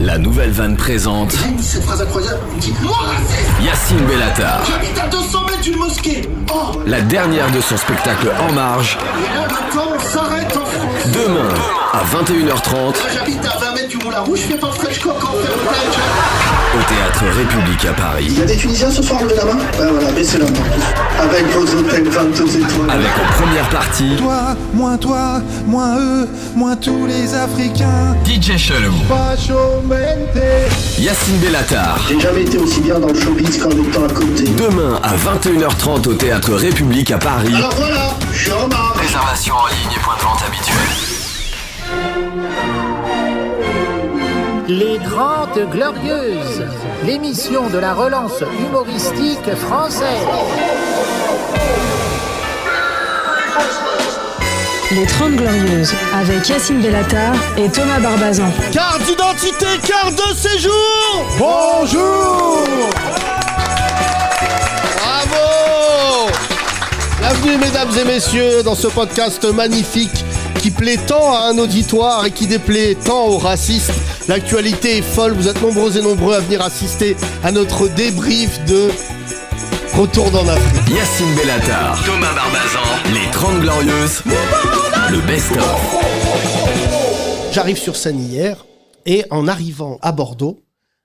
La nouvelle vanne présente. J'ai dit cette phrase incroyable. Dites-moi raciste. Yacine Bellatar. J'habite à 200 mètres d'une mosquée. Oh. La dernière de son spectacle En Marge. Et là maintenant on s'arrête en France. Demain à 21h30. Là j'habite à 20 mètres du Moulin Rouge, je fais pas French coq en fait. Au Théâtre République à Paris. Il y a des Tunisiens ce soir, levez la main. Ouais voilà, baissez la main. Avec vos hôtels 22 étoiles. Avec en première partie. Toi, moins eux, moins tous les Africains. DJ Chelou. Yacine Bellatar. J'ai jamais été aussi bien dans le showbiz qu'en étant à côté. Demain à 21h30 au Théâtre République à Paris. Alors voilà, je suis en marge. Réservation en ligne et point de vente habituel. Les Grandes Glorieuses, l'émission de la relance humoristique française. Les 30 Glorieuses, avec Yacine Bellatar et Thomas Barbazan. Carte d'identité, carte de séjour. Bonjour. Bravo. Bienvenue mesdames et messieurs dans ce podcast magnifique qui plaît tant à un auditoire et qui déplaît tant aux racistes. L'actualité est folle, vous êtes nombreux et nombreux à venir assister à notre débrief de Retour en Afrique. Yacine Bellatar, Thomas Barbazan, les 30 Glorieuses, le best-of. J'arrive sur scène hier et en arrivant à Bordeaux,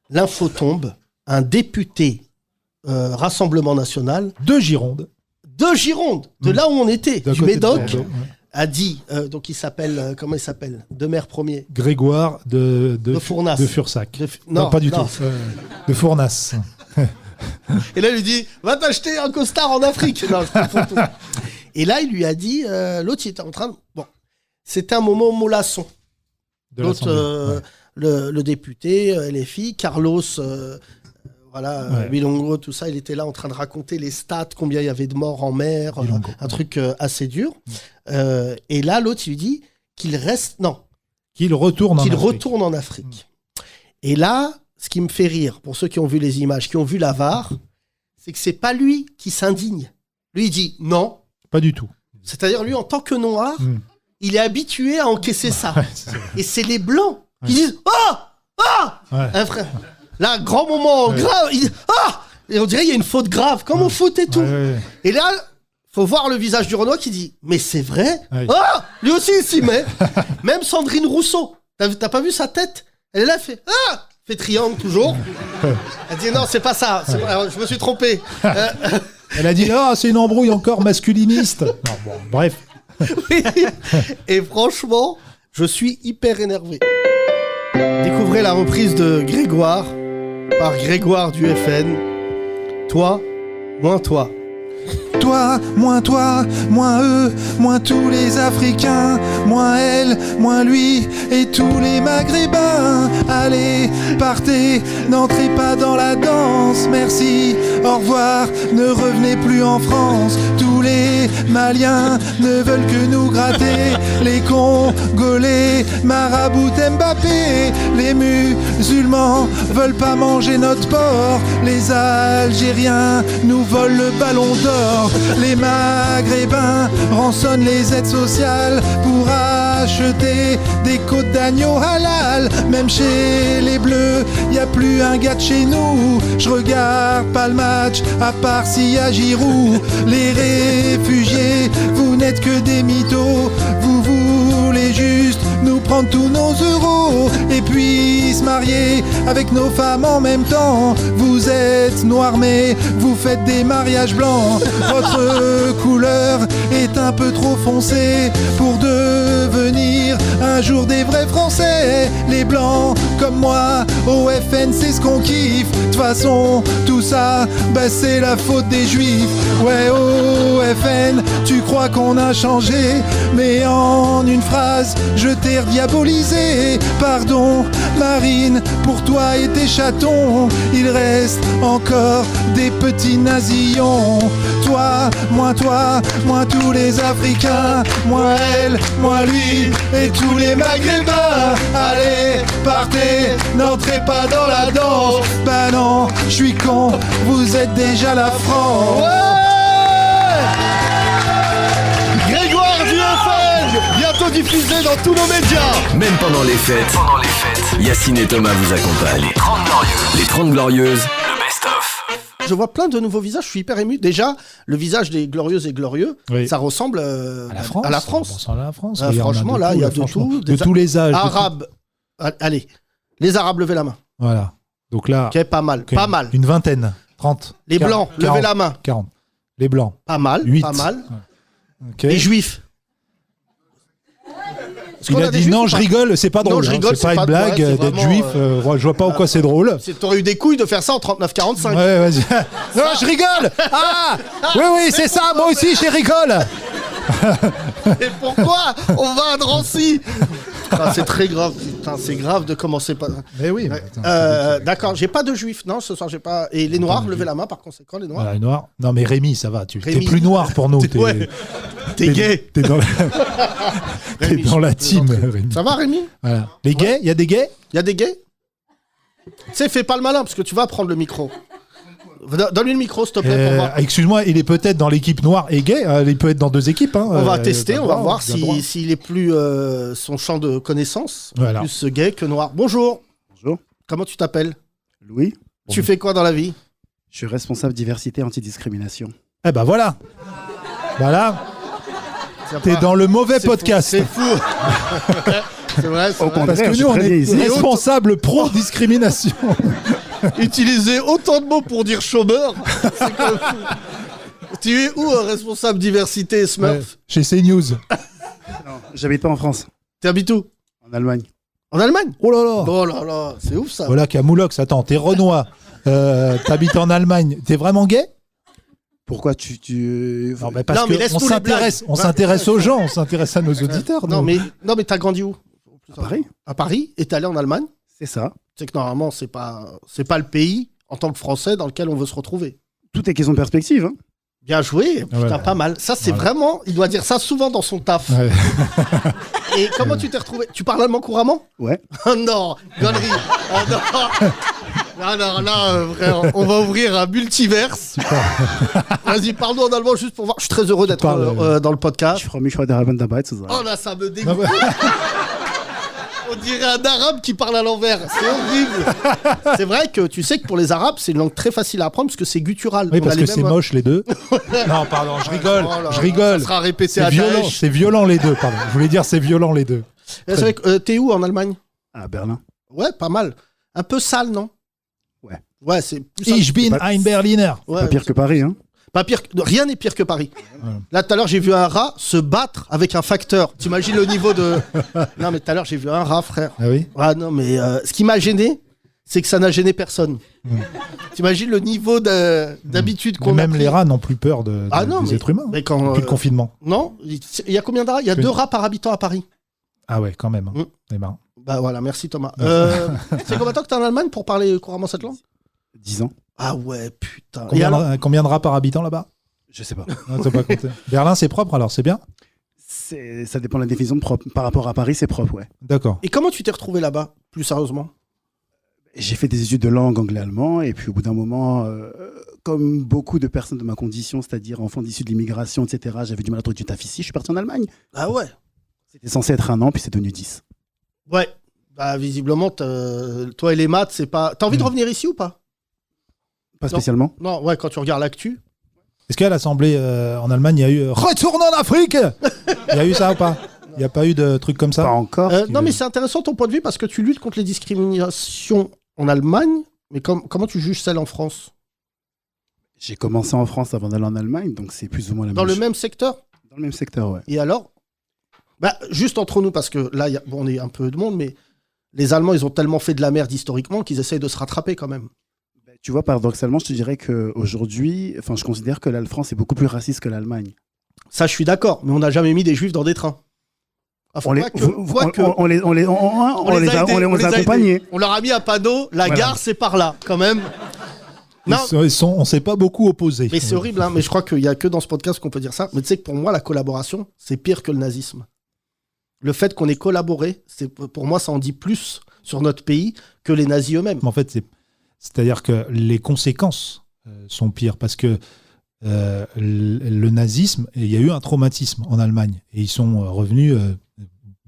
l'info tombe, un député Rassemblement National De Gironde. De là où on était, du Médoc, Ouais. a dit, donc il s'appelle, comment il s'appelle Demer premier. Grégoire de Fournas. De Fursac. Non, pas du non. tout. De Fournas. Et là, il lui dit, va t'acheter un costard en Afrique. Non, je confonds tout. Et là, il lui a dit, l'autre, il était en train de... Bon, c'était un moment mollasson. De L'autre, l'Assemblée. Ouais. le député, LFI, Carlos, Ouais. Bilongo, tout ça, il était là en train de raconter les stats, combien il y avait de morts en mer, Bilongo. un truc assez dur. Et là, l'autre, il lui dit qu'il reste... Non, Qu'il retourne en qu'il Afrique. retourne en Afrique. Et là, ce qui me fait rire, pour ceux qui ont vu les images, qui ont vu la VAR, c'est que c'est pas lui qui s'indigne. Lui, il dit non. Pas du tout. C'est-à-dire, lui, en tant que noir, il est habitué à encaisser ça. Ouais, c'est ça. Et c'est les blancs qui disent ah. Ouais. Un frère. Là, grand moment grave. Il dit ah. Et on dirait qu'il y a une faute grave, comme au foot et tout. Ouais. Et là, faut voir le visage du Renoir qui dit mais c'est vrai. Ouais. Ah. Lui aussi, il s'y met. Même Sandrine Rousseau. T'as pas vu sa tête? Elle est là, elle fait ah. Fait triangle toujours. Elle dit non, c'est pas ça. Je me suis trompé. Elle a dit ah, c'est une embrouille encore masculiniste. Non, bon, bref. Oui. Et franchement, je suis hyper énervé. Découvrez la reprise de Grégoire par Grégoire du FN. Toi, moins toi. Toi, moins eux, moins tous les Africains, moins elle, moins lui et tous les Maghrébins. Allez, partez, n'entrez pas dans la danse, merci, au revoir, ne revenez plus en France. Tous les Maliens ne veulent que nous gratter, les Congolais maraboutent Mbappé, les musulmans veulent pas manger notre porc, les Algériens nous volent le ballon d'or. Les Maghrébins rançonnent les aides sociales pour acheter des côtes d'agneau halal. Même chez les Bleus, y a plus un gars de chez nous. Je regarde pas le match, à part s'il y a Giroud. Les réfugiés, vous n'êtes que des mythos. Vous voulez juste nous prendre tous nos euros et puis se marier avec nos femmes en même temps. Vous êtes noirs mais vous faites des mariages blancs. Votre couleur est un peu trop foncée pour devenir un jour des vrais Français. Les blancs comme moi, au FN c'est ce qu'on kiffe. De toute façon, tout ça, bah c'est la faute des juifs. Ouais, au FN, tu crois qu'on a changé, mais en une phrase, je t'ai rediabolisé. Pardon, Marine, pour toi et tes chatons, il reste encore des petits nazillons. Toi, moins tous les Africains, moins elle, moins lui et tous les Maghrébins. Allez, partez, n'entrez pas dans la danse. Bah non, je suis con, vous êtes déjà la France. Ouais. Grégoire du FN, bientôt rediffusée dans tous nos médias. Même pendant les fêtes, Yacine et Thomas vous accompagnent. Les 30 Glorieuses, le best-of. Je vois plein de nouveaux visages, je suis hyper ému. Déjà, le visage des glorieuses et glorieux, Oui. ça ressemble À la France. à la France. On ressemble à la France. Ah, Regarde, franchement, de là, tout, il y a de franchement. tout. De tous les âges. de tout. Arabes. Allez, les Arabes, levez la main. Voilà. Donc là, Ok, pas mal, ok, pas mal. Une vingtaine. 30. Les blancs, levez la main. 40. Les blancs. Pas mal, 8. pas mal. Ok. Les juifs. Est-ce qu'on Il a des dit juifs non, ou je pas rigole, c'est pas Non, drôle. je hein, rigole, c'est pas c'est une pas- blague ouais, c'est d'être vraiment, juif. Je vois pas en quoi c'est drôle. T'aurais eu des couilles de faire ça en 39-45. Ouais, vas-y. Non, je rigole. Ah, oui, c'est ça. Moi aussi, je rigole. Et pourquoi on va à Drancy? Ah, c'est très grave, putain, c'est grave de commencer pas. Mais oui. D'accord, j'ai pas de juifs, non, ce soir j'ai pas. Et les noirs, levez la main par conséquent, les noirs. Voilà, les noirs. Non, mais Rémi, ça va. T'es Rémi. plus noir pour nous. T'es Ouais. T'es gay. T'es dans, t'es Rémi, dans la je team, plaisante. Rémi. Ça va, Rémi? Voilà. Les gays, il y a des gays? Il y a des gays? Tu sais, fais pas le malin parce que tu vas prendre le micro. Donne-lui le micro, s'il te plaît, pour voir. Excuse-moi, il est peut-être dans l'équipe noire et gay. Il peut être dans deux équipes. Hein, On va tester, on va voir il a le droit. s'il est plus son champ de connaissances, Voilà. plus gay que noir. Bonjour. Bonjour. Comment tu t'appelles? Louis, Tu fais quoi dans la vie? je suis responsable diversité antidiscrimination. Eh ben voilà. Voilà. C'est T'es pas- dans le mauvais c'est podcast. fou, C'est fou. C'est vrai, c'est Au vrai. contraire. Parce que je suis nous, on très bien est ici. responsable pro-discrimination. Utiliser autant de mots pour dire chômeur, c'est quand même fou. Tu es où, responsable diversité, Smurf? Chez CNews. Non, j'habite pas en France, T'habites où? en Allemagne. En Allemagne? Oh là là. Oh là là, c'est ouf ça. Voilà, Camoulox. Attends, t'es Renoir. T'habites en Allemagne. T'es vraiment gay? Pourquoi tu... Non, mais parce Non, mais que laisse-nous on les s'intéresse, blagues. on s'intéresse aux gens, on s'intéresse à nos auditeurs. Non nous. mais t'as grandi où? À Paris, À Paris? Et t'es allé en Allemagne? c'est ça. C'est que normalement, c'est pas le pays, en tant que Français, dans lequel on veut se retrouver. Tout est question de perspective. Hein. Bien joué, putain, Ouais. pas mal. Ça, c'est Voilà. vraiment... Il doit dire ça souvent dans son taf. Ouais. Et comment tu t'es retrouvé? Tu parles allemand couramment? Ouais. Oh non, connerie. Oh non. Alors là, frère, on va ouvrir un multiverse. Vas-y, parle-nous en allemand juste pour voir. Je suis très heureux d'être parles, dans le podcast. Je freue mich heute Abend dabei zu sein. Oh là, ça me Non, dégoûte. mais- On dirait un arabe qui parle à l'envers. C'est horrible. C'est vrai que tu sais que pour les arabes, c'est une langue très facile à apprendre parce que c'est guttural. Oui, On a parce les que c'est mêmes- moche les deux. Non, pardon, je rigole, Oh là je là, rigole. Ça sera répété C'est à violent, Daesh. c'est violent les deux, pardon. Je voulais dire c'est violent les deux. C'est vrai que, t'es où en Allemagne? À Berlin. Ouais, pas mal. Un peu sale, non? Ouais. Ouais, c'est plus sale. Ich bin pas- ein Berliner. Ouais, Pas pire que Paris. Hein. Pas pire, rien n'est pire que Paris. Voilà. Là, tout à l'heure, j'ai vu un rat se battre avec un facteur. T'imagines le niveau de... Non, mais tout à l'heure, j'ai vu un rat, frère. Ah oui. Ah non, mais ce qui m'a gêné, c'est que ça n'a gêné personne. T'imagines le niveau d'habitude Mais qu'on a même pris. les rats n'ont plus peur Ah non, des mais- êtres humains. Mais quand, Depuis le confinement. Non, il y a combien de rats? Il y a Oui. 2 rats par habitant à Paris. Ah ouais, quand même. Mm. Eh ben, Bah voilà, merci Thomas. C'est combien de temps que t'es en Allemagne pour parler couramment cette langue? 10 ans. Ah ouais, putain. Et alors combien de rats par habitant là-bas? Je sais pas. Non, t'as pas compté. Berlin, c'est propre alors, c'est bien? Ça dépend de la définition de propre. Par rapport à Paris, c'est propre, ouais. D'accord. Et comment tu t'es retrouvé là-bas, plus sérieusement? J'ai fait des études de langue anglais-allemand et puis au bout d'un moment, comme beaucoup de personnes de ma condition, c'est-à-dire enfants issus de l'immigration, etc., j'avais du mal à trouver du taf ici. Je suis parti en Allemagne. Ah ouais. C'était censé être 1 an, puis c'est devenu 10. Ouais. Bah visiblement, toi et les maths, c'est pas... T'as envie de revenir ici ou pas? Pas spécialement. Non, ouais, quand tu regardes l'actu. Est-ce qu'à l'Assemblée en Allemagne, il y a eu Retourne en Afrique? Il y a eu ça ou pas? Il n'y a pas eu de trucs comme ça? Pas encore. Non, mais c'est intéressant ton point de vue parce que tu luttes contre les discriminations en Allemagne, mais comment tu juges celles en France? J'ai commencé en France avant d'aller en Allemagne, donc c'est plus ou moins la Dans même le chose. même secteur? Dans le même secteur, ouais. Et alors? Bah, juste entre nous, parce que là, bon, on est un peu de monde, mais les Allemands, ils ont tellement fait de la merde historiquement qu'ils essayent de se rattraper quand même. Tu vois, paradoxalement, je te dirais qu'aujourd'hui, je considère que la France est beaucoup plus raciste que l'Allemagne. Ça, je suis d'accord, mais on n'a jamais mis des juifs dans des trains. Enfin, On les a accompagnés. On leur a mis un panneau, la Voilà. gare, c'est par là, quand même. Non, On s'est pas beaucoup opposés. mais c'est horrible, hein, mais je crois qu'il n'y a que dans ce podcast qu'on peut dire ça. Mais tu sais que pour moi, la collaboration, c'est pire que le nazisme. Le fait qu'on ait collaboré, pour moi, ça en dit plus sur notre pays que les nazis eux-mêmes. En fait, c'est-à-dire que les conséquences sont pires parce que le nazisme, il y a eu un traumatisme en Allemagne et ils sont revenus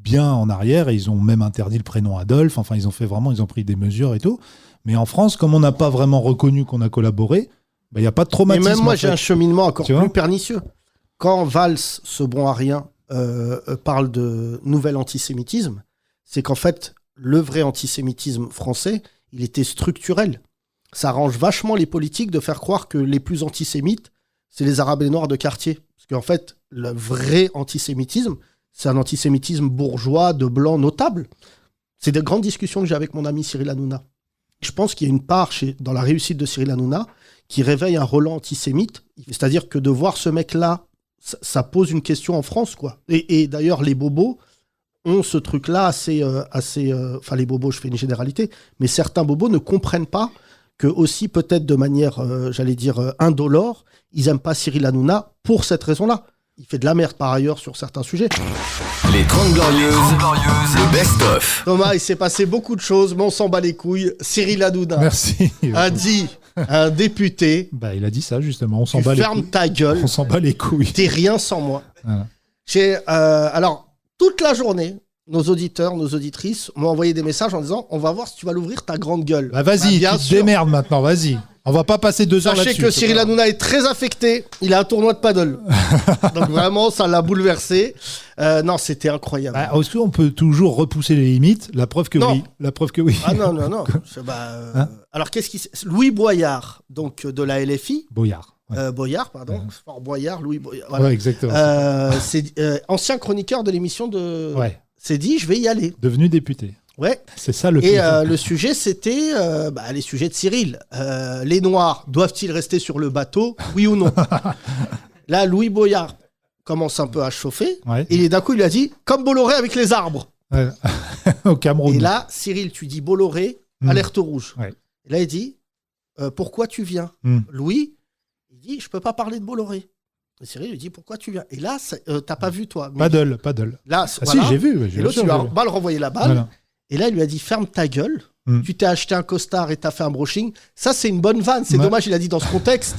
bien en arrière et ils ont même interdit le prénom Adolphe. Enfin, ils ont pris des mesures et tout. Mais en France, comme on n'a pas vraiment reconnu qu'on a collaboré, il n'y a pas de traumatisme. Et même moi, j'ai un cheminement encore Tu vois plus pernicieux. Quand Valls, ce bon à rien, parle de nouvel antisémitisme, c'est qu'en fait, le vrai antisémitisme français, il était structurel. Ça arrange vachement les politiques de faire croire que les plus antisémites, c'est les Arabes et les Noirs de quartier. Parce qu'en fait, le vrai antisémitisme, c'est un antisémitisme bourgeois, de blancs, notables. C'est des grandes discussions que j'ai avec mon ami Cyril Hanouna. Je pense qu'il y a une part dans la réussite de Cyril Hanouna qui réveille un relent antisémite. C'est-à-dire que de voir ce mec-là, ça pose une question en France, quoi. Et d'ailleurs, les bobos ont ce truc-là assez... Enfin, les bobos, je fais une généralité, mais certains bobos ne comprennent pas que aussi, peut-être de manière, indolore, ils n'aiment pas Cyril Hanouna pour cette raison-là. Il fait de la merde par ailleurs sur certains sujets. Les 30 Glorieuses, le best-of. Thomas, il s'est passé beaucoup de choses, mais on s'en bat les couilles. Cyril Hanouna Merci. a dit à un député... Il a dit ça, justement. On s'en bat les couilles. Ferme ta gueule. On s'en bat les couilles. T'es rien sans moi. Voilà. Alors, toute la journée, nos auditeurs, nos auditrices m'ont envoyé des messages en disant « On va voir si tu vas l'ouvrir ta grande gueule ». Vas-y, tu te démerdes maintenant, vas-y. On va pas passer 2 heures là-dessus. Sachez que Cyril Hanouna est très affecté. Il a un tournoi de paddle. Donc vraiment, ça l'a bouleversé. Non, c'était incroyable. Est-ce qu'on peut toujours repousser les limites ? La preuve que oui. Ah non. Alors, qu'est-ce qui... Louis Boyard, donc de la LFI. Boyard. Boyard, pardon. Fort Boyard, Louis Boyard. Voilà. Ouais, exactement. C'est ancien chroniqueur de l'émission de... Ouais. C'est dit, je vais y aller. Devenu député. Ouais. C'est ça le Et pire. le sujet, c'était les sujets de Cyril. Les Noirs, doivent-ils rester sur le bateau, oui ou non? Là, Louis Boyard commence un peu à chauffer. Ouais. Et d'un coup, il a dit, comme Bolloré avec les arbres. Ouais. Au Cameroun. Et là, Cyril, tu dis Bolloré, alerte rouge. Ouais. Et là, il dit, pourquoi tu viens? Louis, il dit, je peux pas parler de Bolloré. Et Cyril lui dit, pourquoi tu viens? Et là, t'as pas vu, toi. Mais Paddle. Là, Si, j'ai vu. Et l'autre, il lui a balle renvoyé la balle. Voilà. Et là, il lui a dit, ferme ta gueule. Tu t'es acheté un costard et t'as fait un brushing. Ça, c'est une bonne vanne. C'est dommage, il a dit dans ce contexte.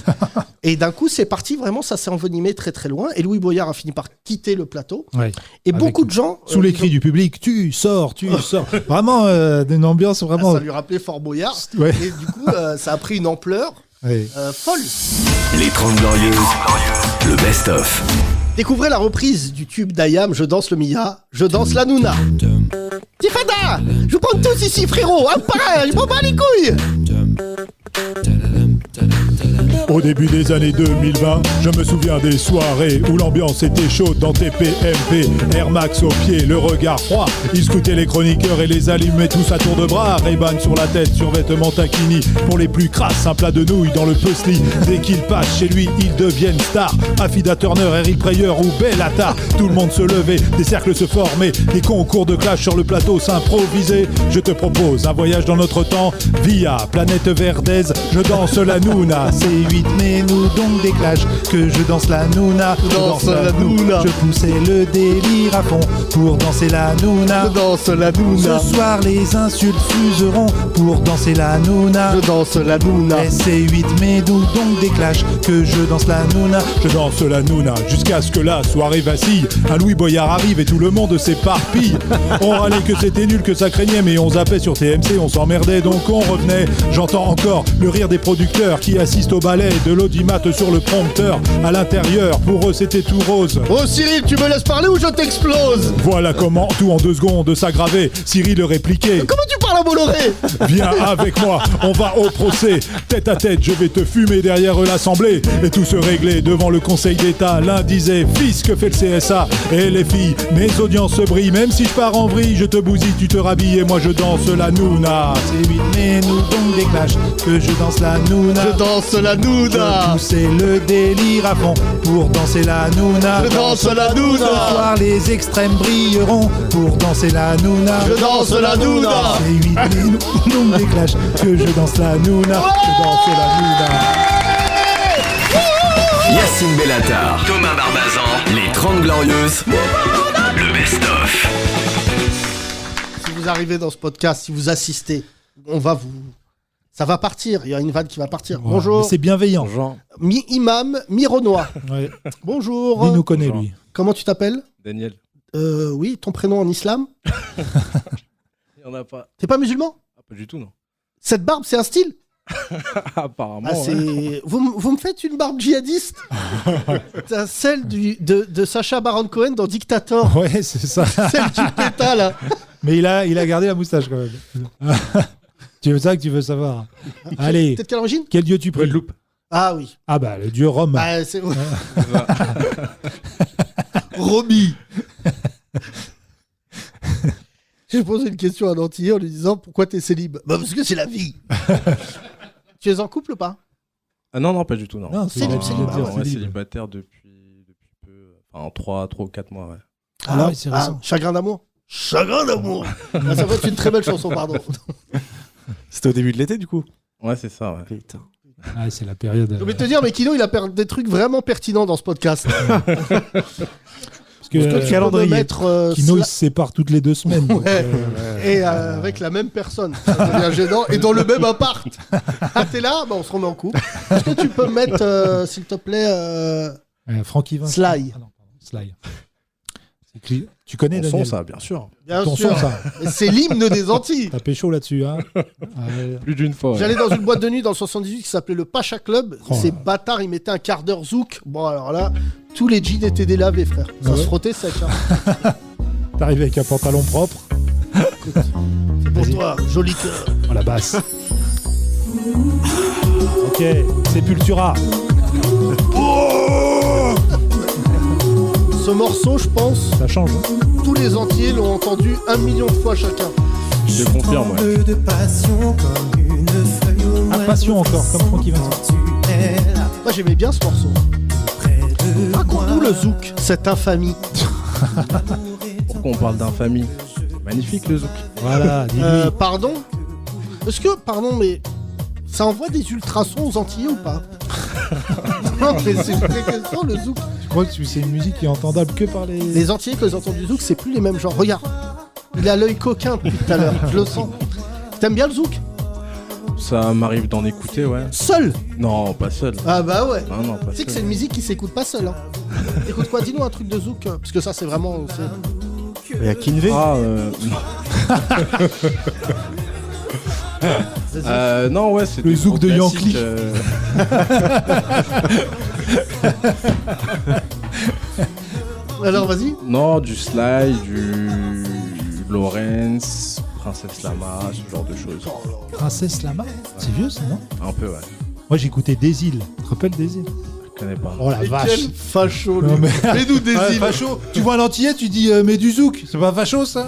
Et d'un coup, c'est parti. Vraiment, ça s'est envenimé très, très loin. Et Louis Boyard a fini par quitter le plateau. Ouais. Et beaucoup de gens... Sous les cris du public, tu sors. Vraiment, une ambiance vraiment... Ça lui rappelait Fort Boyard. Ouais. Et du coup, ça a pris une ampleur folle. Les 30 Glorieuses, le best-of. Découvrez la reprise du tube d'Ayam, Je danse le Mia, Je danse la Nouna. Tifada, je vous prends tous ici, frérot, un par un, je m'en bats les couilles. Au début des années 2020, je me souviens des soirées où l'ambiance était chaude dans TPMP, Air Max au pied, le regard froid. Ils scrutaient les chroniqueurs et les allumaient tous à tour de bras. Ray-Ban sur la tête, survêtement taquini. Pour les plus crasses, un plat de nouilles dans le puzzle. Dès qu'ils passent chez lui, ils deviennent stars. Affida Turner, Eric Prayer ou Bellatar. Tout le monde se levait, des cercles se formaient, des concours de clash sur le plateau s'improvisaient. Je te propose un voyage dans notre temps via Planète Verdaise. Je danse la Nouna. C'est 8 mai, nous donc des clashs. Que je danse la Nouna. Je danse la Nouna. Je poussais le délire à fond pour danser la Nouna. Je danse la Nouna. Ce soir, les insultes fuseront pour danser la Nouna. Je danse la Nouna. Et c'est 8 mai, nous donc des clashs. Que je danse la Nouna. Je danse la Nouna jusqu'à ce que la soirée vacille. Un Louis Boyard arrive et tout le monde s'éparpille. On râlait que c'était nul, que ça craignait, mais on zappait sur TMC, on s'emmerdait donc on revenait. J'entends encore le rire des producteurs qui assistent au ballet de l'audimat sur le prompteur. À l'intérieur, pour eux c'était tout rose. Oh Cyril, tu me laisses parler ou je t'explose? Voilà comment tout en 2 secondes s'aggravait. Cyril le répliquait. Comment tu parles à Bolloré? Viens avec moi, on va au procès. Tête à tête, je vais te fumer derrière l'Assemblée. Et tout se réglait devant le Conseil d'État. L'un disait, fils, que fait le CSA? Et les filles, mes audiences se brillent. Même si je pars en vrille, je te bousille, tu te rhabilles et moi je danse la Nouna. C'est 8 mai, nous donc des clashs. Que je danse la Nouna. Je danse la Nouna. Je poussais le délire à fond pour danser la Nouna. Je danse la Nouna. Ce soir, les extrêmes brilleront pour danser la Nouna. Je danse la Nouna. C'est 8 mai, nous donc des clashs. Que je danse la Nouna. Je danse la Nouna. Yacine Bellatar, Thomas Barbazan, les 30 Glorieuses, le best-of. Si vous arrivez dans ce podcast, si vous assistez, ça va partir, il y a une vanne qui va partir. Ouais, bonjour. C'est bienveillant. Bonjour. Mi-imam, mi-renois. Ouais. Bonjour. Lui nous connaît, lui. Comment tu t'appelles? Daniel. Oui, ton prénom en islam? Il n'y en a pas. T'es pas musulman? Pas du tout, non. Cette barbe, c'est un style? Apparemment. Ouais. Vous me faites une barbe djihadiste? T'as celle de Sacha Baron Cohen dans Dictator. Ouais, c'est ça. Celle du péta, là. Mais il a gardé la moustache quand même. Tu veux ça que tu veux savoir? Allez. T'es de quelle origine? Quel dieu tu pries? Guadeloupe. Ah oui. Ah bah, le dieu Rome. Ah, c'est Romy. J'ai posé une question à un Antillais en lui disant pourquoi t'es célib? Bah parce que c'est la vie. Tu es en couple ou pas? Ah non, pas du tout, non. Non, célibataire depuis peu. Enfin, 3 ou 4 mois, ouais. Ah oui, c'est récent. Chagrin d'amour. Chagrin d'amour. Ah, ça va être une très belle chanson, pardon. C'était au début de l'été, du coup? Ouais, c'est ça, ouais. Putain. Ah, c'est la période. Je vais te dire, mais Kino, il a perdu des trucs vraiment pertinents dans ce podcast. Parce que le calendrier. Kino, il se sépare toutes les 2 semaines. Donc, Et avec la même personne. Ça devient gênant. Et dans le même appart. Ah, t'es là? Bah, on se remet en couple. Est-ce que tu peux mettre, s'il te plaît, Francky Vincent. Sly. Ah non, pardon, Sly. Tu connais Ton Daniel? son, ça, bien sûr. Bien Ton sûr. son, ça. C'est l'hymne des Antilles. T'as pécho là-dessus, hein? Plus d'une fois. Ouais. J'allais dans une boîte de nuit dans le 78 qui s'appelait le Pacha Club. Oh. Ces bâtards, ils mettaient un quart d'heure zouk. Bon, alors là, tous les jeans étaient délavés, frère. Ça se frottait sec. Hein. T'arrives avec un pantalon propre. C'est pour Vas-y. toi, joli cœur. Oh la basse. Ok, Sepultura. Ce morceau, je pense, Ça change. Hein. tous les Antillais l'ont entendu 1 million de fois chacun. Je confirme, ouais. Ah, passion encore, comme Francky Vincent. Moi, j'aimais bien ce morceau. Raconte-nous le zouk, cette infamie. Pourquoi on parle d'infamie? Magnifique, le zouk. Voilà, dis-lui. Pardon? Est-ce que, pardon, mais ça envoie des ultrasons aux Antillais ou pas? Non, mais c'est une vraie question, le zouk. Je crois que c'est une musique qui est entendable que par les... Les Antillais, quand ils entendent du zouk, c'est plus les mêmes genres. Regarde, il a l'œil coquin depuis tout à l'heure, je le sens. T'aimes bien le zouk? Ça m'arrive d'en écouter, ouais. Seul? Non, pas seul. Ah bah ouais. Non, pas Tu sais seul. que c'est une musique qui s'écoute pas seule. Hein. Écoute quoi, dis-nous un truc de zouk, parce que ça c'est vraiment... Il y a Kinvé. Ah, non, ouais, c'est Le zouk de Yankee. Alors vas-y. Non, du Sly, du Lawrence, Princesse Lama, ce genre de choses. Princesse Lama. C'est vieux ça, non? Un peu, ouais. Moi j'écoutais Des Îles. Tu te rappelles Des Îles? Je connais pas. Oh la Et vache. quel facho, lui. Non, mais... Mets-nous des Ouais, îles. facho. Tu vois un antillais, tu dis mais du zouk. C'est pas facho ça?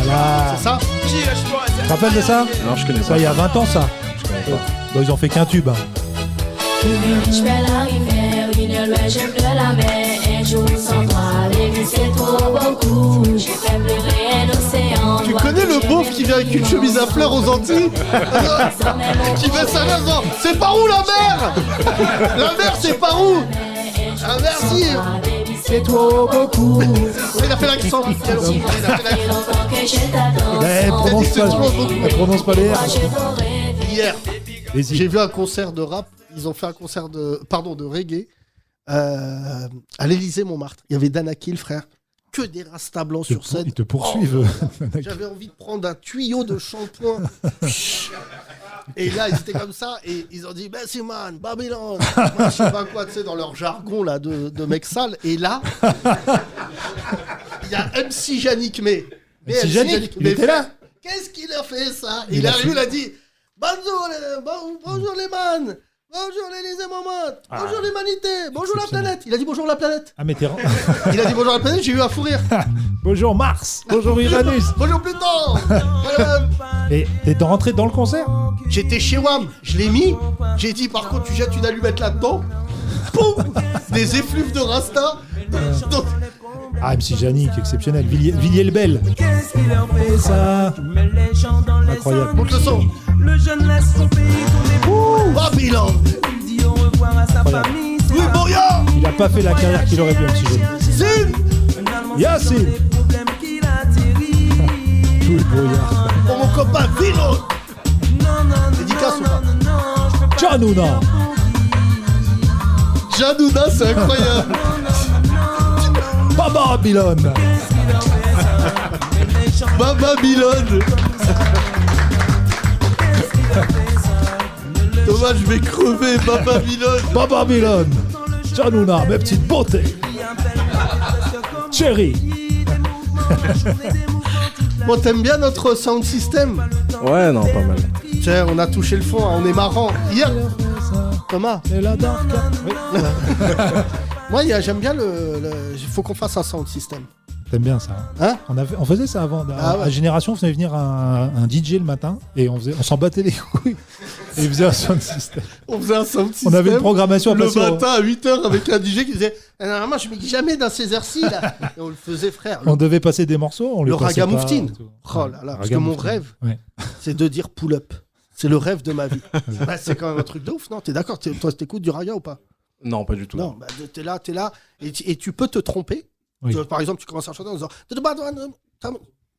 Voilà. C'est ça? Tu te rappelles de ça? Non, je connais Ça pas. il y a 20 ans ça. Je connais pas. Bon, ils ont fait qu'un tube. Hein. Je fais la rivière, une nuage, je pleure la mer. Un jour sans toi, les nuits c'est trop beaucoup. J'ai fait pleurer un océan. Tu connais le beauf qui vient avec une chemise à fleurs aux Antilles? Qui fait sa mère genre, c'est par où la mer? La mer c'est par où? Ah merci. C'est trop beaucoup. Il a fait l'accent. Il a fait l'accent. Elle prononce pas les R. Hier, Les îles. j'ai vu un concert de rap. Ils ont fait un concert de reggae à l'Élysée Montmartre. Il y avait Danakil, frère. Que des rastas blancs sur scène. Ils te poursuivent. J'avais envie de prendre un tuyau de shampoing. Et là, ils étaient comme ça et ils ont dit Merci man, Babylone. Moi, je sais pas quoi, tu sais, dans leur jargon là de mecs sales. Et là, il y a MC Yannick, mais MC Yannick, il était là. Qu'est-ce qu'il a fait ça? Il est arrivé, il a dit bonjour les man. Bonjour l'Élysée Montmartre. Bonjour l'humanité. Bonjour la planète. Il a dit bonjour la planète. Ah mais t'es... Il a dit bonjour la planète, j'ai eu un fou rire. Bonjour Mars. Bonjour Uranus. Bonjour Pluton. Et t'es rentré dans le concert? J'étais chez WAM, je l'ai mis. J'ai dit par contre tu jettes une allumette là-dedans. Poum. Des effluves de Rasta. Donc, Ah MC Yannick, exceptionnel. Villiers-le-Bel. Et ça... Incroyable. monte le son. Le jeune laisse son pays tourner. Babylone. Il dit au revoir à sa Incroyable. famille. Oui, Boria. Il a pas fait la carrière qu'il aurait pu MC Yannick. Zine. Yacine. Tout le brouillard. Pour mon copain Vino. Dédicace ou pas? Janouna. Janouna, c'est incroyable. Babylone. Babylone. Thomas, je vais crever. Babylone. Janouna, mes petites beautés. Chérie. Bon, t'aimes bien notre sound system? Ouais, non, pas mal. Tiens, on a touché le fond, hein, on est marrant. Hier, Thomas. Et la dark. Oui. Moi, j'aime bien il faut qu'on fasse un sound system. T'aimes bien ça, hein? On faisait ça avant. À Génération, on faisait venir un DJ le matin et on s'en battait les couilles. Et il faisait un sound system. On faisait un sound system. On avait une programmation à le passer matin à 8h avec un DJ qui disait normalement, je me dis jamais dans ces heures-ci là. Et on le faisait, frère. On devait passer des morceaux. Le Ragamuffin. Oh là là, parce que mon rêve, c'est de dire pull-up. C'est le rêve de ma vie. Bah, c'est quand même un truc de ouf, non? T'es d'accord? Toi, t'écoutes du raga ou pas? Non, pas du tout. Non, bah, t'es là. Et tu peux te tromper. Oui. Par exemple, tu commences à chanter en disant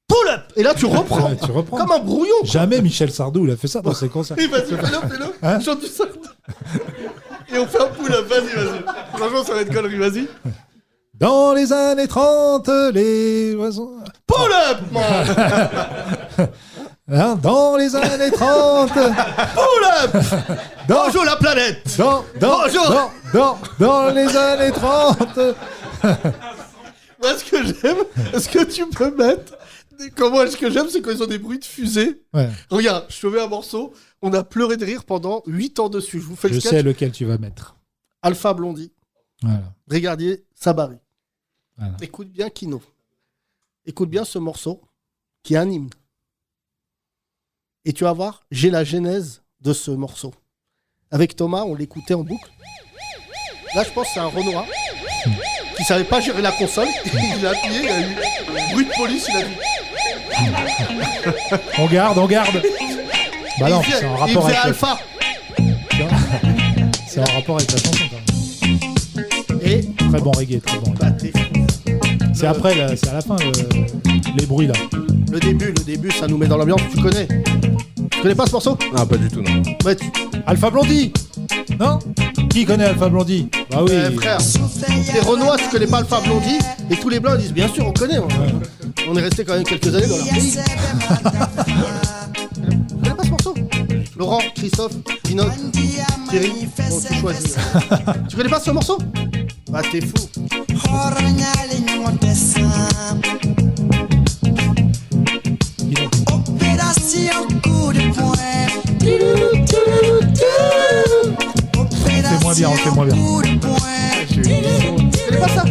pull-up! Et là, tu reprends. Tu reprends. Comme un brouillon. Quoi. Jamais Michel Sardou, il a fait ça dans ses concerts. Et vas-y, fais-le. Hein? Chante du Sardou. Et on fait un pull-up. Vas-y. Franchement, ça va être connerie. Vas-y. Dans les années 30, les oiseaux... Pull-up, moi. Hein, dans les années 30. Pull-up. Bonjour la planète. Bonjour. Dans les années 30. Moi, ce que j'aime, est-ce que tu peux mettre... Comment ce que j'aime, c'est quand ils ont des bruits de fusée. Ouais. Regarde, je te mets un morceau. On a pleuré de rire pendant 8 ans dessus. Je vous fais le sketch. Je sais lequel tu vas mettre. Alpha Blondie. Voilà. Brigadier Sabari. Voilà. Écoute bien Kino. Écoute bien ce morceau qui est un hymne. Et tu vas voir, j'ai la genèse de ce morceau. Avec Thomas, on l'écoutait en boucle. Là, je pense que c'est un Renoir qui savait pas gérer la console. Il a appuyé, il a eu bruit de police, il a dit. On garde. Bah non, c'est en rapport avec Alpha. C'est en rapport avec la chanson quand même. Et très bon reggae. C'est après, c'est à la fin les bruits là. Le début, ça nous met dans l'ambiance. Tu connais pas ce morceau? Ah, pas du tout, non. Ouais, Alpha Blondie. Non? Qui connaît Alpha Blondie? Bah oui. Frère, t'es Renois, tu connais pas Alpha Blondie? Et tous les blancs disent bien sûr, on connaît. On est resté quand même quelques années dans leur pays. Tu connais pas ce morceau? Laurent, Christophe, Pinot, Thierry, bon, tu choisis. Tu connais pas ce morceau? Bah t'es fou. On fait moins bien. Tu connais pas ça?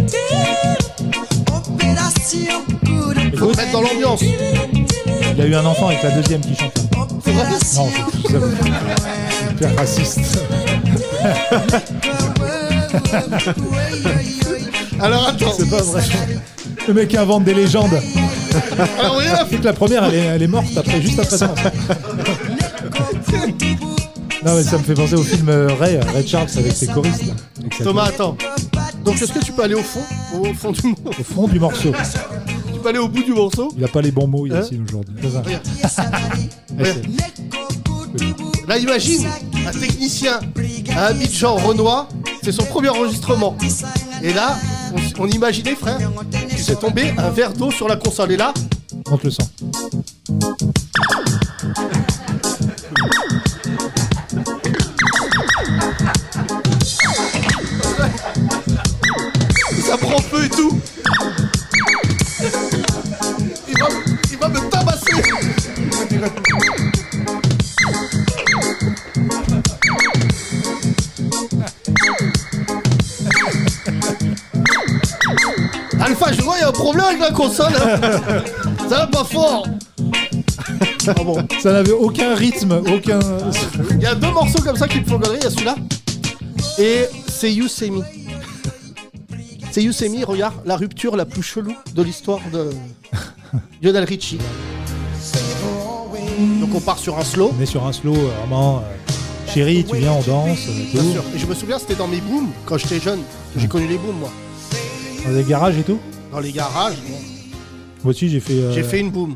Il faut te mettre dans l'ambiance. Il y a eu un enfant avec la deuxième qui chante. C'est vrai? Non, c'est super raciste. Alors attends. C'est pas vrai. Le mec qui invente des légendes. Alors oui, c'est que la première, elle est morte juste après ça. Non mais ça me fait penser au film Ray Charles avec ses choristes. Là, Thomas, attends. Donc est-ce que tu peux aller au fond du morceau? Au fond du morceau. Tu peux aller au bout du morceau? Il a pas les bons mots Yacine aujourd'hui. Là imagine, un technicien à Abidjan, Renoir, c'est son premier enregistrement. Et là, on imaginait, frère, qu'il s'est tombé un verre d'eau sur la console. Et là, monte le son. ça prend feu et tout. Il va me tabasser. Alpha, je vois, il y a un problème avec la console. Hein. Ça va pas fort. Ah bon. Ça n'avait aucun rythme, aucun... Il y a deux morceaux comme ça qui me font galerie, il y a celui-là. Et c'est You See Me. C'est You See Me, regarde, la rupture la plus chelou de l'histoire de Lionel Richie. Donc on part sur un slow. On est sur un slow, vraiment... Chérie, tu viens, on danse. Bien sûr. Et je me souviens, c'était dans mes booms, quand j'étais jeune. J'ai connu les booms, moi. Dans les garages et tout? Dans les garages, bon. Moi aussi, j'ai fait... J'ai fait une boom.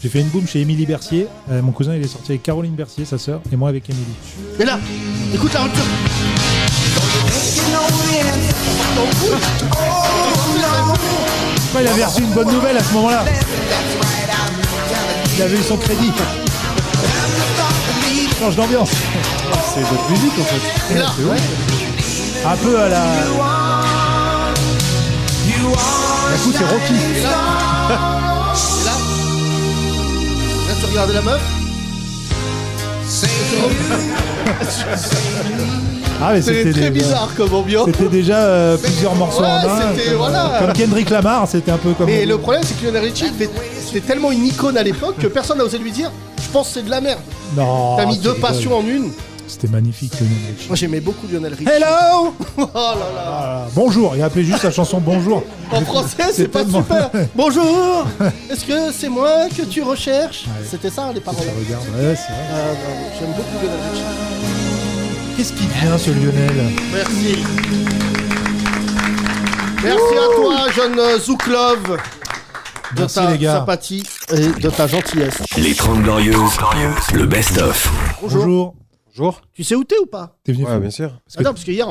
J'ai fait une boom chez Émilie Bercier. Mon cousin, il est sorti avec Caroline Bercier, sa sœur, et moi avec Émilie. Mais là, écoute la rupture. Pourquoi il avait reçu une bonne nouvelle à ce moment-là? Il avait eu son crédit. Change d'ambiance. C'est votre musique en fait. Et là, un peu à la... D'un coup, c'est Rocky. Et là, tu regardais la meuf. Ah, mais c'était très bizarre comme ambiance. C'était déjà plusieurs morceaux en un. Voilà. Comme Kendrick Lamar, c'était un peu comme... Mais le problème, c'est que Lionel Richie, c'était tellement une icône à l'époque que personne n'a osé lui dire « Je pense que c'est de la merde ». Non. T'as mis deux passions en une. C'était magnifique, Lionel Richie. Moi, j'aimais beaucoup Lionel Richie. Hello. Oh là là. Bonjour, il a appelé juste sa chanson Bonjour. En français, c'est pas tellement... super. Bonjour. Est-ce que c'est moi que tu recherches? C'était ça, les paroles. Regarde, ouais, c'est vrai. J'aime beaucoup Lionel Richie. Qu'est-ce qui vient, ce Lionel? Merci. Merci à toi, jeune Zouklov. De Merci, ta les gars. sympathie et de ta gentillesse. Les 30 Glorieuses, le best-of. Bonjour. Bonjour. Tu sais où t'es ou pas? T'es venu Ouais, bien sûr. Non, parce que hier,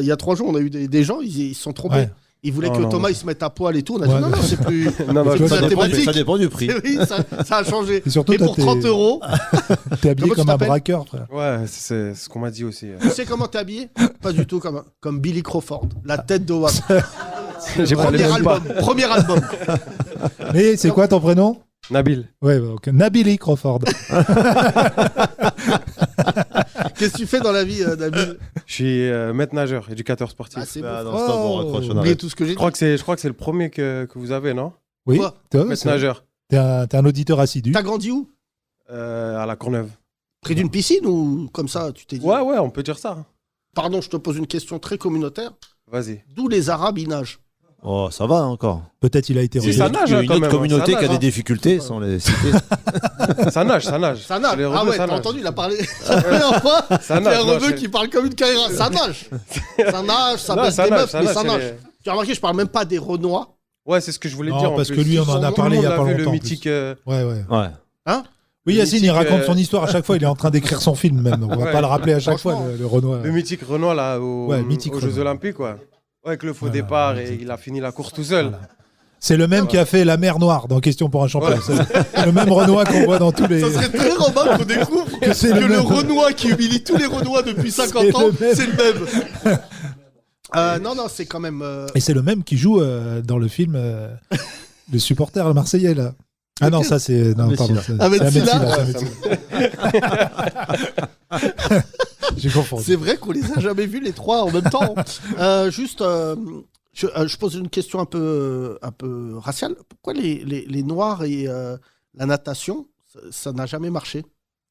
il y a 3 jours, on a eu des gens, ils se sont trompés. Ouais. Ils voulaient que non, Thomas non. il se mette à poil et tout. On a dit non, c'est plus. Non, c'est plus ça la dépend, thématique. ça dépend du prix. Oui, ça a changé. Et surtout, et pour 30 €. T'es habillé Comment tu comme un t'appelles braqueur, frère. Ouais, c'est ce qu'on m'a dit aussi. Tu sais comment t'es habillé? Pas du tout comme Billy Crawford, la tête de WAP. J'ai pas les mêmes pas. Premier album. Mais c'est quoi ton prénom? Nabil. Ouais, bah, ok. Nabili Crawford. Qu'est-ce que tu fais dans la vie, Nabil? Je suis maître nageur, éducateur sportif. Ah, c'est beau. non, stop, on raccroche, on Oubliez arrête. tout ce que j'ai Je dit. crois que c'est le premier que vous avez, non? Oui, Quoi? toi, Maître c'est- nageur. t'es un auditeur assidu. T'as grandi où? À la Courneuve. Près d'une piscine ou comme ça, tu t'es dit? Ouais, on peut dire ça. Pardon, je te pose une question très communautaire. Vas-y. D'où les Arabes ils nagent? Oh, ça va encore. Peut-être il a été Si, rejeté. ça nage, Il y a hein, une quand autre même, communauté ça qui a nage, des hein. difficultés, sans les citer. Ça nage. Ça nage. Les Ah rebeux, ouais, ça t'as nage. entendu, il a parlé. La première fois, Ça c'est nage, un non, rebeu c'est- qui parle comme une carrière. Ça nage. Ça nage, ça Non, baisse ça des nage, meufs, ça mais nage, ça c'est nage. les- Tu as remarqué, je parle même pas des Renois. Ouais, c'est ce que je voulais Non, dire. en parce plus. que lui, on en a Tout parlé le il y a monde pas l'a vu, longtemps, Le en plus. mythique. Ouais. Ouais. Hein? Oui, Yacine, il mythique, raconte son histoire à chaque fois. Il est en train d'écrire son film, même. On va Ouais. pas le rappeler à chaque fois, Franchement. le Renoir. Le mythique Renoir, là, Ouais, mythique aux Jeux Renoir. Olympiques, quoi. Ouais, avec le faux Voilà, départ, mythique. et il a fini la course tout seul. Voilà. C'est le même qui a fait La mer Noire dans Question pour un champion. Ouais. C'est le même Renoir qu'on voit dans tous les. Ça serait très romain qu'on découvre que, c'est le le même. Renoir qui humilie tous les Renois depuis 50 ans, le même. c'est le même. Non, c'est quand même. Et c'est le même qui joue dans le film Le supporter marseillais, là. Ah non, ça c'est. Non, pardon. Ahmed c'est Silla. Ahmed Silla. J'ai confondu. C'est vrai qu'on les a jamais vus les trois en même temps. Juste, je pose une question un peu raciale. Pourquoi les Noirs et la natation, ça n'a jamais marché?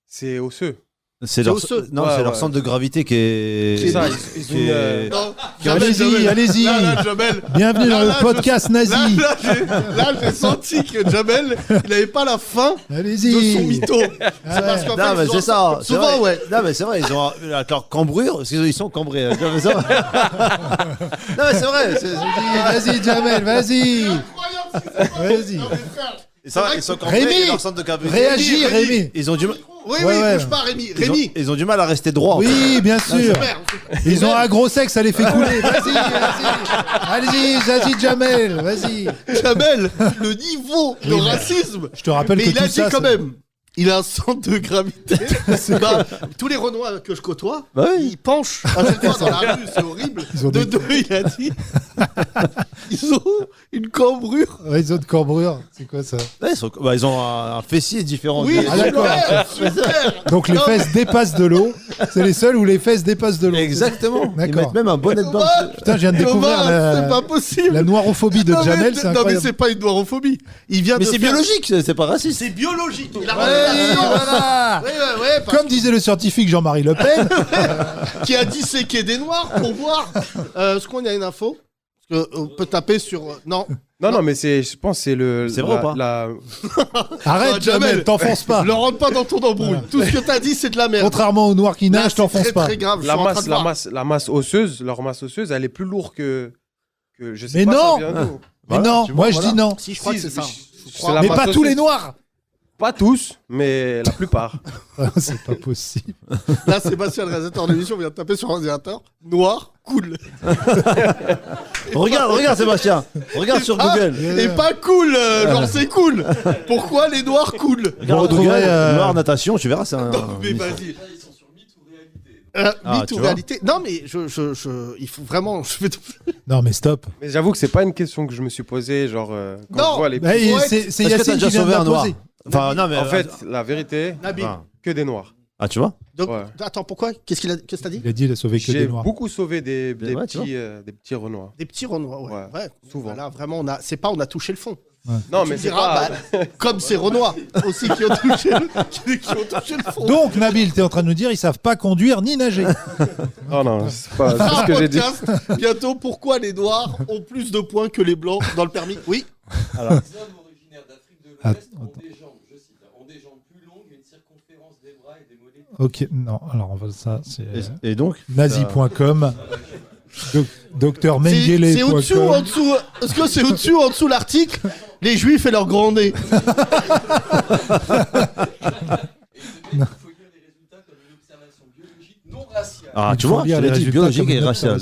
C'est osseux. C'est leur, osseux. non, Ouais, c'est leur ouais. centre de gravité qui est. C'est ça, ils qui ont une, est- Non, Allez-y, Jamel. allez-y. Là, Jamel. Bienvenue dans Là, le podcast nazi. Là, j'ai senti que Jamel, il n'avait pas la fin Allez-y. de son mytho. Ah C'est parce qu'en Non, fait, mais ils ont- c'est ça. c'est Souvent, vrai. ouais. Non, mais c'est vrai, ils ont avec leur cambrure, parce qu'ils sont cambrés. Non, mais c'est vrai. Non, mais c'est vrai. Vas-y, Jamel, vas-y. Vas-y. Ils sont cambrés. Rémi, et leur centre de gravité. réagis, Rémi. Ils ont du mal. Oui, Ouais. bouge pas, Rémi. Rémi. Ils ont du mal à rester droits. Oui, bien sûr. Super. Ils ont un gros sexe, ça les fait couler. Vas-y, vas-y. Allez-y, Jamel, vas-y. Jamel, le niveau de Oui, mais- racisme. Je te rappelle Mais que il a tout dit ça, quand c'est- même. Il a un centre de gravité. Bah, tous les Renois que je côtoie, Bah oui. ils penchent à chaque fois dans la rue, c'est horrible. Ils ont De des- deux, il a dit. Ils ont une cambrure. Ouais, ils ont de cambrure. C'est quoi ça? Ouais, ils ont un fessier différent. Oui, Ah, d'accord. super, super. Donc les Non, fesses dépassent de l'eau. C'est les seuls où les fesses dépassent de l'eau. Exactement. Ils D'accord. mettent même un bonnet de bain. Thomas, Putain, je viens de découvrir Thomas, c'est la, pas possible. la noirophobie de Non, mais- Jamel. C'est non, mais incroyable. c'est pas une noirophobie. Il vient Mais de c'est faire- biologique, c'est pas raciste. C'est biologique. Il a Ouais, voilà. Ouais, parce Comme disait le scientifique Jean-Marie Le Pen. qui a disséqué des noirs pour voir. Est-ce qu'on a une info? Parce qu'on peut taper sur. Non. Non, mais je pense que c'est le. C'est vrai ou pas Arrête, Ah, Jamel, t'enfonces pas. Ne rentre pas dans ton embrouille. Voilà. Tout ce que t'as dit, c'est de la merde. Contrairement aux noirs qui Là, nagent, c'est t'enfonces très, pas. très grave. Je suis en train de voir. La masse osseuse, leur masse osseuse, elle est plus lourde que je sais Mais pas. non. Ça vient d'où Mais non, moi je dis non. Si, je crois que c'est ça. C'est la Mais masse pas tous osseuse. les noirs. Pas tous, mais la plupart. C'est pas possible. Là, Sébastien, le réalisateur de l'émission, vient de taper sur l'ordinateur. Noir, cool. Regarde Sébastien. Regarde sur Google. Et pas cool, genre c'est cool. Pourquoi les noirs cool? Regarde Google, noir natation, tu verras, c'est un... Non, mais vas-y. Mythe ou réalité? Non, mais il faut vraiment. Non, mais stop. Mais j'avoue que c'est pas une question que je me suis posée, genre. Quand je vois les. C'est Yacine qui vient de la poser. Enfin, non, mais en fait, la vérité, que des noirs. Ah, tu vois? Donc, attends, pourquoi? Qu'est-ce que t'as dit? Il a dit qu'il a sauvé que des noirs. J'ai beaucoup sauvé des petits renois. Des petits renois, ouais. Souvent. Là, vraiment, on a touché le fond. Ouais. Non, mais c'est pas... comme ces renois aussi qui ont touché le fond. Donc, Nabil, t'es en train de nous dire ils savent pas conduire ni nager. Oh non, c'est pas ce que j'ai dit. Bientôt, pourquoi les noirs ont plus de points que les blancs dans le permis? Oui. Alors, les hommes originaires d'Afrique de l'Ouest ont des jambes plus longues et une circonférence des bras et des mollets. Ok, non, alors ça, c'est. Et donc nazi.com. Docteur Mengele. C'est au-dessus ou en dessous? Est-ce que c'est au-dessus ou en dessous l'article? Les juifs et leur grand nez. Ah, tu vois, les résultats biologique et racial.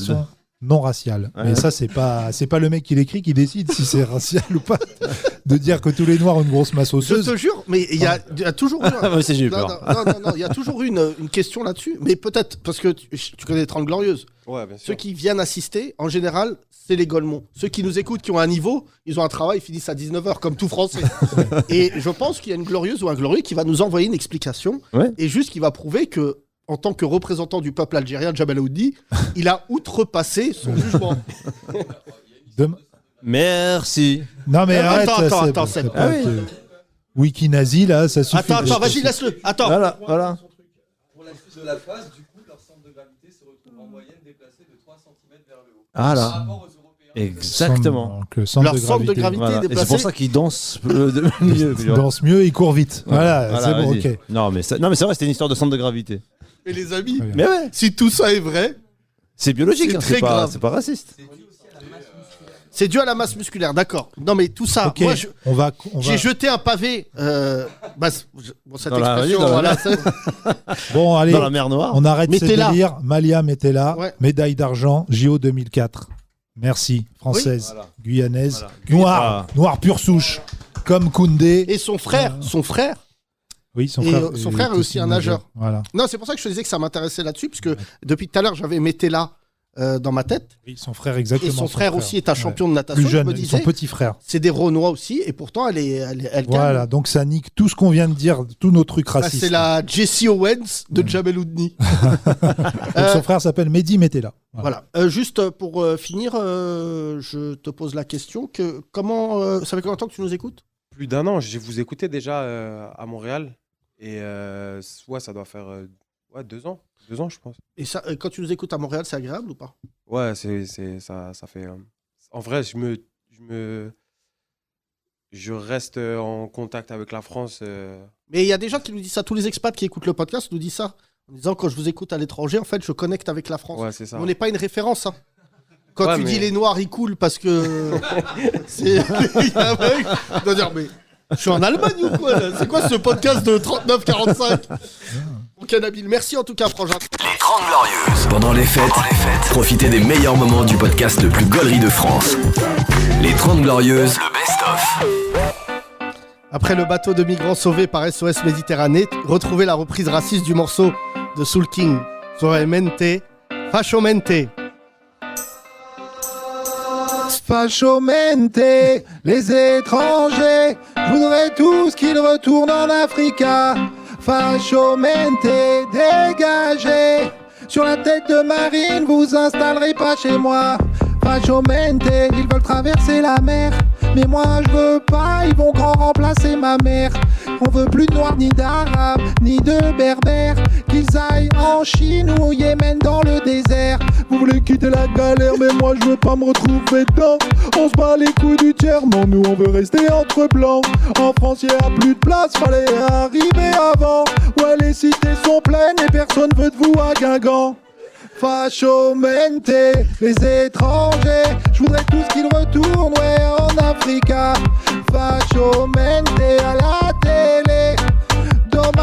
Non racial. Ouais. Mais ça, c'est pas le mec qui l'écrit qui décide si c'est racial ou pas. De dire que tous les noirs ont une grosse masse osseuse. Je te jure, mais il y a toujours eu. Non, il y a toujours eu une question là-dessus. Mais peut-être, parce que tu connais les 30 Glorieuses. Ouais, bien sûr. Ceux qui viennent assister, en général, c'est les Golemons. Ceux qui nous écoutent, qui ont un niveau, ils ont un travail, ils finissent à 19h, comme tout Français. Et je pense qu'il y a une Glorieuse ou un Glorieux qui va nous envoyer une explication. Ouais. Et juste qui va prouver que, en tant que représentant du peuple algérien, Jabal Aoudi, il a outrepassé son jugement. Merci. Non mais arrête. Attends, c'est pas Wiki nazi là, ça suffit. Attends, vas-y, laisse-le. Attends. Voilà. Pour la suite de la phase, du coup, leur centre de gravité se retrouve en moyenne déplacé de 3 cm vers le haut. Ah là. Par rapport aux Européens. Exactement. Leur centre de gravité voilà. déplacé. Et c'est pour ça qu'ils dansent mieux. Ils dansent mieux, ils courent vite. Voilà, c'est bon, ok. Non mais c'est vrai, c'était une histoire de centre de gravité. Mais les amis, mais ouais, si tout ça est vrai, c'est biologique, c'est très grave. C'est pas raciste. C'est dû à la masse musculaire, d'accord. Non mais tout ça, okay. Moi j'ai jeté un pavé. Cette expression, voilà. Bon allez, dans la mer Noire. On arrête ce délire. Malia Metella, médaille d'argent, JO 2004. Merci, française, oui. Guyanaise, noire, noire pure souche, comme Koundé. Et son frère. Oui, son frère est aussi un nageur. Voilà. Non, c'est pour ça que je te disais que ça m'intéressait là-dessus, puisque depuis tout à l'heure, j'avais Metella dans ma tête. Oui, son frère, exactement. Et son frère aussi est un champion de natation. Plus jeune, je me disais, son petit frère. C'est des Renois aussi, et pourtant, elle voilà, gagne. donc ça nique tout ce qu'on vient de dire, tous nos trucs racistes. C'est la Jessie Owens de Jabal Oudni. Donc son frère s'appelle Mehdi Metella. Voilà. Juste pour finir, je te pose la question. Ça fait combien de temps que tu nous écoutes? Plus d'un an. Je vous écoutais déjà à Montréal. Et ça doit faire 2 ans. 2 ans, je pense. Et ça, quand tu nous écoutes à Montréal, c'est agréable ou pas? Ouais, ça fait... En vrai, je reste en contact avec la France. Mais il y a des gens qui nous disent ça. Tous les expats qui écoutent le podcast nous disent ça. En disant, quand je vous écoute à l'étranger, en fait, je connecte avec la France. Ouais, c'est ça. On n'est pas une référence, hein. Quand tu dis les Noirs, ils coulent parce que... Il y a un mec qui doit dire, mais... Je suis en Allemagne ou quoi là? C'est quoi ce podcast de 39-45? Ok Nabil, merci en tout cas Frangin. Les 30 Glorieuses. Pendant les fêtes, profitez des meilleurs moments du podcast le plus gaulerie de France. Les 30 Glorieuses, le best-of. Après le bateau de migrants sauvé par SOS Méditerranée, retrouvez la reprise raciste du morceau de Soul King, Suavemente, Fasciamente. Fasciamente, les étrangers, je voudrais tous qu'ils retournent en Africa. Fasciamente, dégagez, sur la tête de Marine, vous installerez pas chez moi. Fasciamente, ils veulent traverser la mer, mais moi je veux pas, ils vont grand remplacer ma mère. On veut plus de noirs, ni d'arabes, ni de berbères, qu'ils aillent en Chine ou au Yémen dans le désert. Vous voulez quitter la galère, mais moi je veux pas me retrouver dedans. On se bat les couilles du tiers, non nous on veut rester entre blancs. En France y'a plus de place, fallait arriver avant. Ouais les cités sont pleines et personne veut de vous à Guingamp. Fasciamente, les étrangers, je voudrais tous qu'ils retournent, ouais, en Africa. Fasciamente à la télé,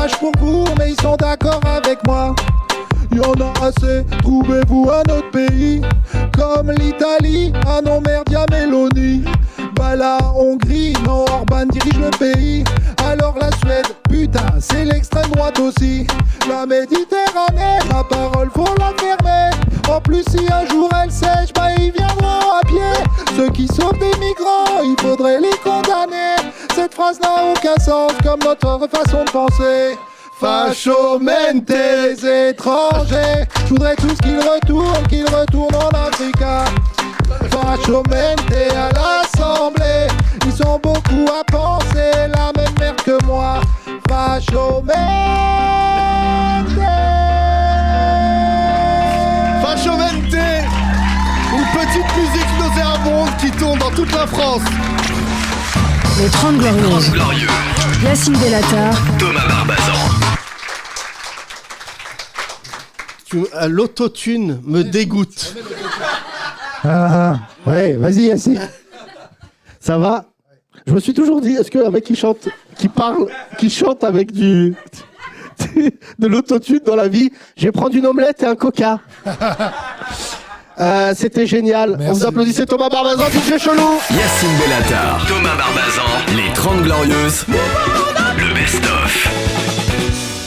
dommage pour vous, mais ils sont d'accord avec moi. Y'en a assez, trouvez-vous un autre pays comme l'Italie, ah non Merdia Meloni. Bah la Hongrie, non Orban dirige le pays. Alors la Suède, putain c'est l'extrême droite aussi. La Méditerranée, la parole faut la fermer. En plus si un jour elle sèche, bah ils viendront à pied. Ceux qui sauvent des migrants, il faudrait les condamner. Cette phrase n'a aucun sens comme notre façon de penser. Facho mente étrangers, je voudrais tous qu'ils retournent en Afrique. Facho mente à l'Assemblée, ils sont beaucoup à penser la même merde que moi. Facho mente. Facho mente, une petite musique nauséabonde qui tourne dans toute la France. Les 30 Glorieuses. Yacine Bellatar. Thomas Barbazan. L'autotune me dégoûte. Ouais, vas-y, Yacine. Ça va? Je me suis toujours dit, est-ce qu'un mec qui chante, qui chante avec de l'autotune dans la vie, je vais prendre une omelette et un coca. C'était génial. Merci. On vous applaudissait Thomas Barbazan, DJ Chelou. Yacine Bellatar, Thomas Barbazan, les 30 Glorieuses, le best-of.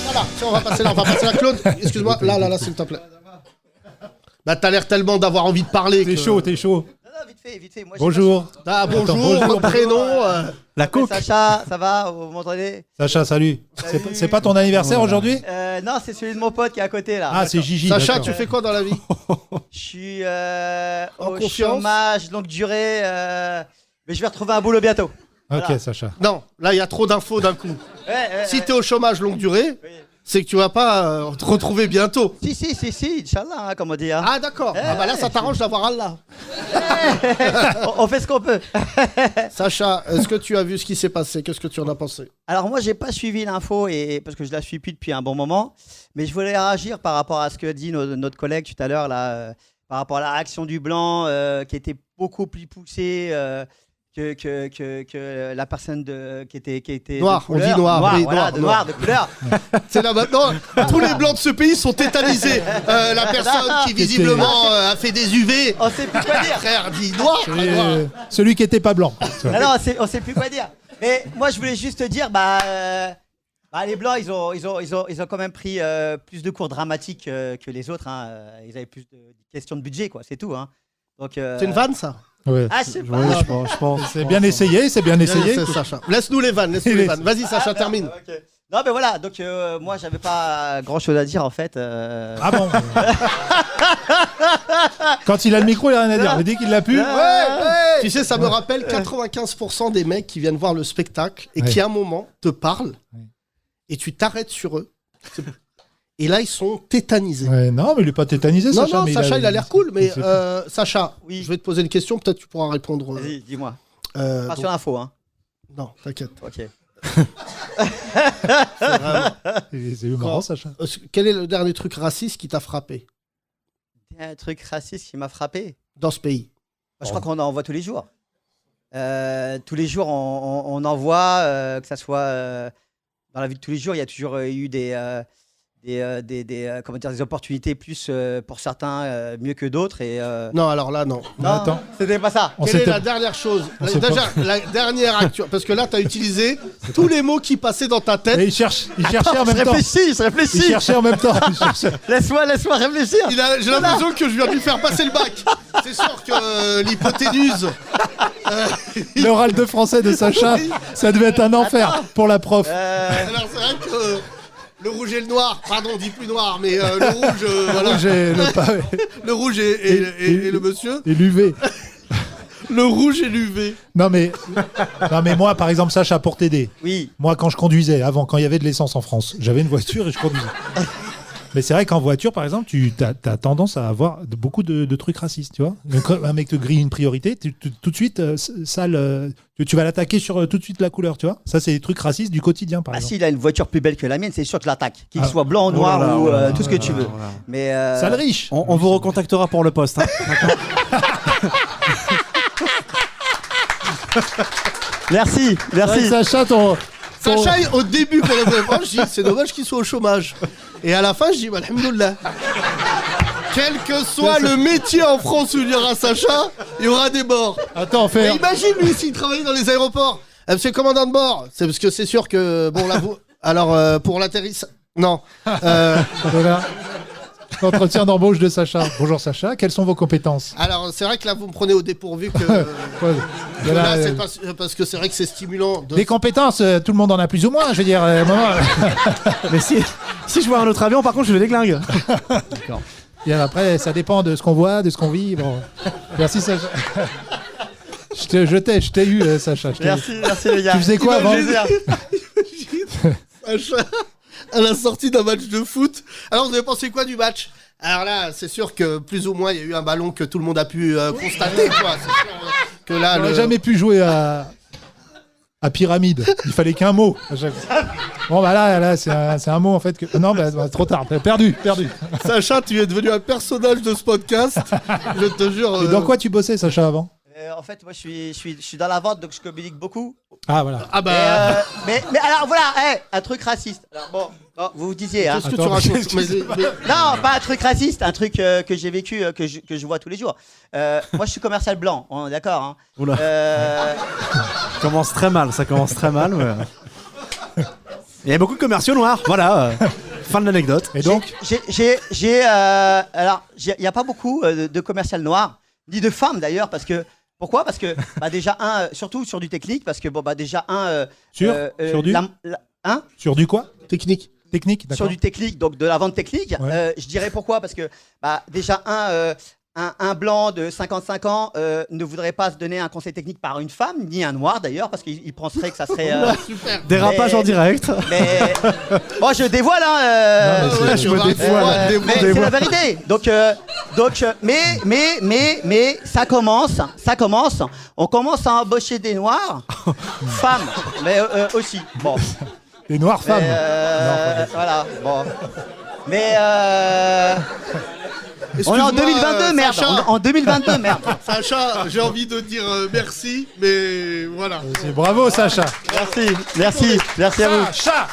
Voilà, tiens, on va passer là, Claude. Excuse-moi, là, s'il te plaît. Bah, t'as l'air tellement d'avoir envie de parler. T'es chaud. Vite fait. Moi, Bonjour. Ah, bonjour, prénom. La coque. Sacha, ça va? Vous m'entendez? Sacha, salut. C'est pas ton anniversaire aujourd'hui? Non, c'est celui de mon pote qui est à côté là. Ah, c'est Gigi. Sacha, d'accord. tu fais quoi dans la vie? Je suis En au confiance chômage, longue durée, mais je vais retrouver un boulot bientôt. Ok, Voilà. Sacha. Non, là, il y a trop d'infos d'un coup. Si t'es au chômage longue durée, c'est que tu vas pas te retrouver bientôt. Si, Inch'Allah, hein, comme on dit. Hein. Ah, d'accord. Bah là, ça t'arrange d'avoir Allah. On fait ce qu'on peut. Sacha, est-ce que tu as vu ce qui s'est passé? Qu'est-ce que tu en as pensé? Alors moi, j'ai pas suivi l'info parce que je la suis plus depuis un bon moment, mais je voulais réagir par rapport à ce que dit notre collègue tout à l'heure là, par rapport à la réaction du blanc qui était beaucoup plus poussée que la personne qui était Noir, de couleur. on dit noir, oui, voilà, noir de couleur. C'est là maintenant, tous les blancs de ce pays sont tétanisés. La personne qui visiblement a fait des UV. On sait plus quoi dire. Frère dit noir. Celui qui était pas blanc. Non, on sait plus quoi dire. Mais moi, je voulais juste te dire, les blancs, ils ont quand même pris plus de cours dramatiques que les autres. Hein. Ils avaient plus de questions de budget, quoi. C'est tout. Hein. Donc. C'est une vanne, ça? Ouais. Ah, je sais pas. Ouais, je pense. C'est bien essayé. Sacha. Laisse-nous les vannes. Vas-y, Sacha, termine. Okay. Non, mais voilà. Donc, moi, j'avais pas grand-chose à dire, en fait. Ah bon? Quand il a le micro, il a rien à dire. Mais dès qu'il l'a pu. Ouais. Tu sais, ça me rappelle 95% des mecs qui viennent voir le spectacle et qui, à un moment, te parlent et tu t'arrêtes sur eux. Et là, ils sont tétanisés. Ouais, non, mais il n'est pas tétanisé, Sacha. Non, Sacha, il a l'air cool. Mais Sacha, oui. je vais te poser une question. Peut-être tu pourras répondre. Vas-y, dis-moi. Pas sur l'info, hein. Non, t'inquiète. Ok. C'est marrant, Sacha. Quel est le dernier truc raciste qui t'a frappé? Un truc raciste qui m'a frappé dans ce pays? Je crois qu'on en voit tous les jours. Tous les jours, on en voit, que ça soit dans la vie de tous les jours, il y a toujours eu des opportunités plus pour certains mieux que d'autres. Non, alors là, non. Attends. C'était pas ça. Quelle est la dernière chose? La dernière actu. Parce que là, tu as utilisé tous les mots qui passaient dans ta tête. Et il cherchait en même temps. Il réfléchit. Il cherchait en même temps. Laisse-moi réfléchir. J'ai l'impression que je viens de lui faire passer le bac. C'est sûr que l'hypoténuse. L'oral de français de Sacha, ça devait être un enfer pour la prof. Alors, c'est vrai que. Le rouge et le noir, pardon, on dit plus noir, mais le rouge, voilà. Le rouge et le monsieur. Et l'UV. Le rouge et l'UV. Non mais moi, par exemple, Sacha, pour t'aider. Oui. Moi, quand je conduisais, avant, quand il y avait de l'essence en France, j'avais une voiture et je conduisais. Mais c'est vrai qu'en voiture, par exemple, tu as tendance à avoir beaucoup de trucs racistes, tu vois. Donc, un mec te grille une priorité, tout de suite, tu vas l'attaquer sur tout de suite la couleur, tu vois. Ça, c'est des trucs racistes du quotidien, par exemple. S'il a une voiture plus belle que la mienne, c'est sûr que je l'attaque. Qu'il soit blanc, noir ou tout ce que tu veux. Mais sale riche. On vous recontactera pour le poste. Hein. Merci. Sacha, Sacha, au début, quand on avait je dis c'est dommage qu'il soit au chômage. Et à la fin, je dis alhamdoulilah. Quel que soit le métier en France où il y aura Sacha, il y aura des morts. Attends, Et imagine lui s'il travaillait dans les aéroports. Monsieur le commandant de bord, c'est parce que c'est sûr que bon là vous. Alors pour l'atterrissage, non. Voilà. Entretien d'embauche de Sacha. Bonjour Sacha, quelles sont vos compétences? Alors c'est vrai que là vous me prenez au dépourvu que. Que là, c'est parce que c'est vrai que c'est stimulant. Des compétences, tout le monde en a plus ou moins, je veux dire. Mais si je vois un autre avion, par contre, je le déglingue. D'accord. Et après, ça dépend de ce qu'on voit, de ce qu'on vit. Bon. Merci Sacha. Je t'ai eu, Sacha. Merci les gars. Tu faisais quoi avant? Sacha, à la sortie d'un match de foot. Alors, vous avez pensé quoi du match? Alors là, c'est sûr que plus ou moins, il y a eu un ballon que tout le monde a pu constater, quoi. C'est sûr que là, j'aurais jamais pu jouer à pyramide. Il fallait qu'un mot. Bon, bah là c'est un mot en fait. Non, bah, trop tard. Perdu. Sacha, tu es devenu un personnage de ce podcast. Je te jure. Et dans quoi tu bossais, Sacha, avant? En fait, moi, je suis dans la vente, donc je communique beaucoup. Ah, voilà. Ah, bah. Mais alors, voilà, un truc raciste. Alors, bon, vous vous disiez. Hein. Qu'est-ce que tu racontes? Non, pas un truc raciste, un truc que j'ai vécu, que je vois tous les jours. Moi, je suis commercial blanc, on est d'accord. Hein. Oula. Ça commence très mal. Mais... Il y a beaucoup de commerciaux noirs, voilà. Fin de l'anecdote. Et donc alors, il n'y a pas beaucoup de commercial noirs, ni de femmes d'ailleurs, parce que. Pourquoi? Parce que déjà surtout sur du technique, parce que déjà sur du sur du quoi? Technique, d'accord. Sur du technique, donc de la vente technique. Ouais. Je dirais pourquoi? Parce que déjà un blanc de 55 ans ne voudrait pas se donner un conseil technique par une femme, ni un noir d'ailleurs, parce qu'il penserait que ça serait... Dérapage en direct. Mais... Bon, je dévoile, hein. Je me dévoile. Mais c'est la vérité. Donc mais ça commence. On commence à embaucher des noirs, femmes, mais aussi. Bon. Des noirs femmes. Voilà. Bon. Mais... On est en 2022, merde. En 2022, merde. Sacha, j'ai envie de dire merci, mais voilà. Bravo, Sacha. Merci à vous. Sacha.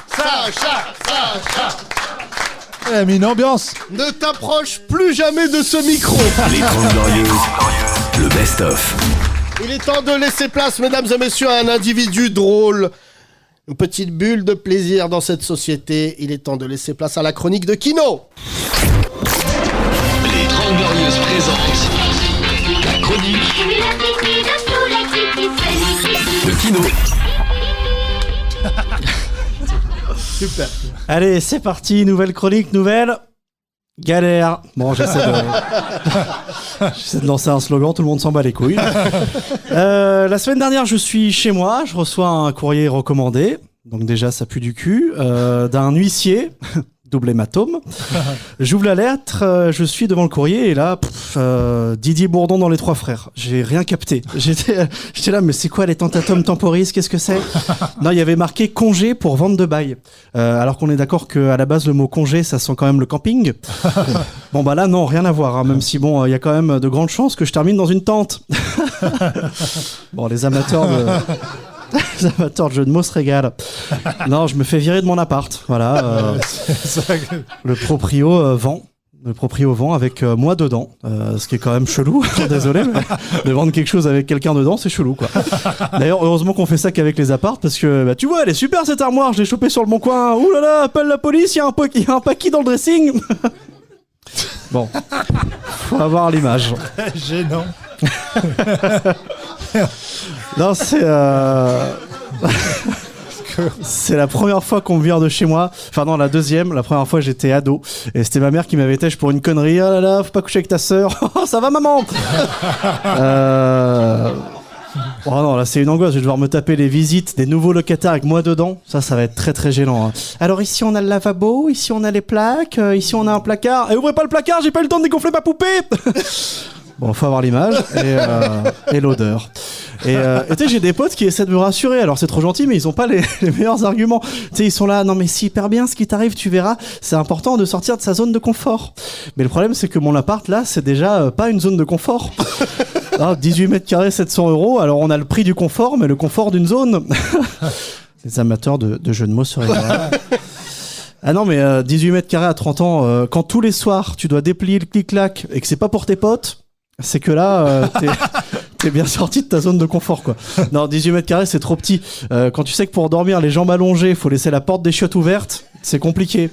Elle a mis une ambiance. Ne t'approche plus jamais de ce micro. Les 30 Glorieuses, le best-of. Il est temps de laisser place, mesdames et messieurs, à un individu drôle. Une petite bulle de plaisir dans cette société. Il est temps de laisser place à la chronique de Kino. Les 30 Glorieuses présentent la chronique de Kino. Super. Allez, c'est parti, nouvelle chronique, nouvelle galère. Bon, j'essaie de lancer un slogan, tout le monde s'en bat les couilles. La semaine dernière, je suis chez moi, je reçois un courrier recommandé, donc déjà ça pue du cul, d'un huissier. Double hématome. J'ouvre la lettre, je suis devant le courrier et là, Didier Bourdon dans Les Trois Frères. J'ai rien capté. J'étais là, mais c'est quoi les tentatomes temporis? Qu'est-ce que c'est? Non, il y avait marqué congé pour vente de bail. Alors qu'on est d'accord qu'à la base, le mot congé, ça sent quand même le camping. Bon, bah là, non, rien à voir. Hein, même si, bon, il y a quand même de grandes chances que je termine dans une tente. Bon, les amateurs de jeux de mots se régalent. Non, je me fais virer de mon appart. Voilà. Le proprio vend. Le proprio vend avec moi dedans. Ce qui est quand même chelou. Désolé, mais de vendre quelque chose avec quelqu'un dedans, c'est chelou, quoi. D'ailleurs, heureusement qu'on fait ça qu'avec les apparts, parce que, tu vois, elle est super cette armoire. Je l'ai chopée sur le bon coin. Ouh là là, appelle la police, il y a un paquis dans le dressing. Bon. Faut avoir l'image. Gênant. Non, c'est la première fois qu'on me vire de chez moi. Enfin non, la deuxième. La première fois, j'étais ado. Et c'était ma mère qui m'avait têche pour une connerie. Oh là là, faut pas coucher avec ta sœur. Oh, ça va, maman? Oh non, là, c'est une angoisse. Je vais devoir me taper les visites des nouveaux locataires avec moi dedans. Ça va être très très gênant. Hein. Alors ici, on a le lavabo. Ici, on a les plaques. Ici, on a un placard. Et ouvrez pas le placard, j'ai pas eu le temps de dégonfler ma poupée. Bon, faut avoir l'image et l'odeur. Et tu sais, j'ai des potes qui essaient de me rassurer. Alors c'est trop gentil, mais ils ont pas les meilleurs arguments. Tu sais, ils sont là, non mais c'est hyper bien ce qui t'arrive, tu verras. C'est important de sortir de sa zone de confort. Mais le problème, c'est que mon appart là, c'est déjà pas une zone de confort. 18 mètres carrés, 700 €. Alors on a le prix du confort, mais le confort d'une zone. Les amateurs de jeux de mots seraient là. Ah non, mais 18 mètres carrés à 30 ans, quand tous les soirs tu dois déplier le clic-clac et que c'est pas pour tes potes, c'est que là, t'es bien sorti de ta zone de confort, quoi. Non, 18 mètres carrés, c'est trop petit. Quand tu sais que pour dormir, les jambes allongées, faut laisser la porte des chiottes ouverte, c'est compliqué.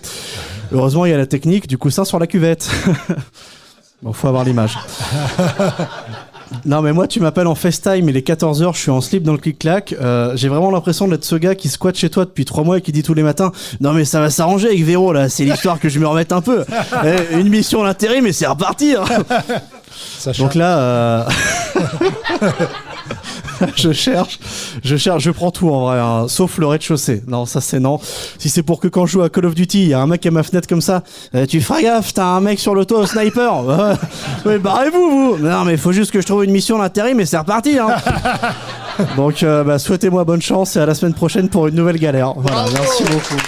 Heureusement, il y a la technique du coussin sur la cuvette. Bon, faut avoir l'image. Non, mais moi, tu m'appelles en FaceTime, il est 14h, je suis en slip dans le clic-clac. J'ai vraiment l'impression d'être ce gars qui squatte chez toi depuis 3 mois et qui dit tous les matins « Non, mais ça va s'arranger avec Véro, là, c'est l'histoire que je me remette un peu. Une mission d'intérim, mais c'est reparti. Hein. » Donc là, je cherche, je prends tout en vrai, hein, sauf le rez-de-chaussée. Non, ça c'est non. Si c'est pour que quand je joue à Call of Duty, il y a un mec à ma fenêtre comme ça, tu feras gaffe, t'as un mec sur le toit au sniper. Mais barrez-vous, vous. Non, mais il faut juste que je trouve une mission d'intérim, mais c'est reparti. Hein. Donc, souhaitez-moi bonne chance et à la semaine prochaine pour une nouvelle galère. Voilà, merci beaucoup.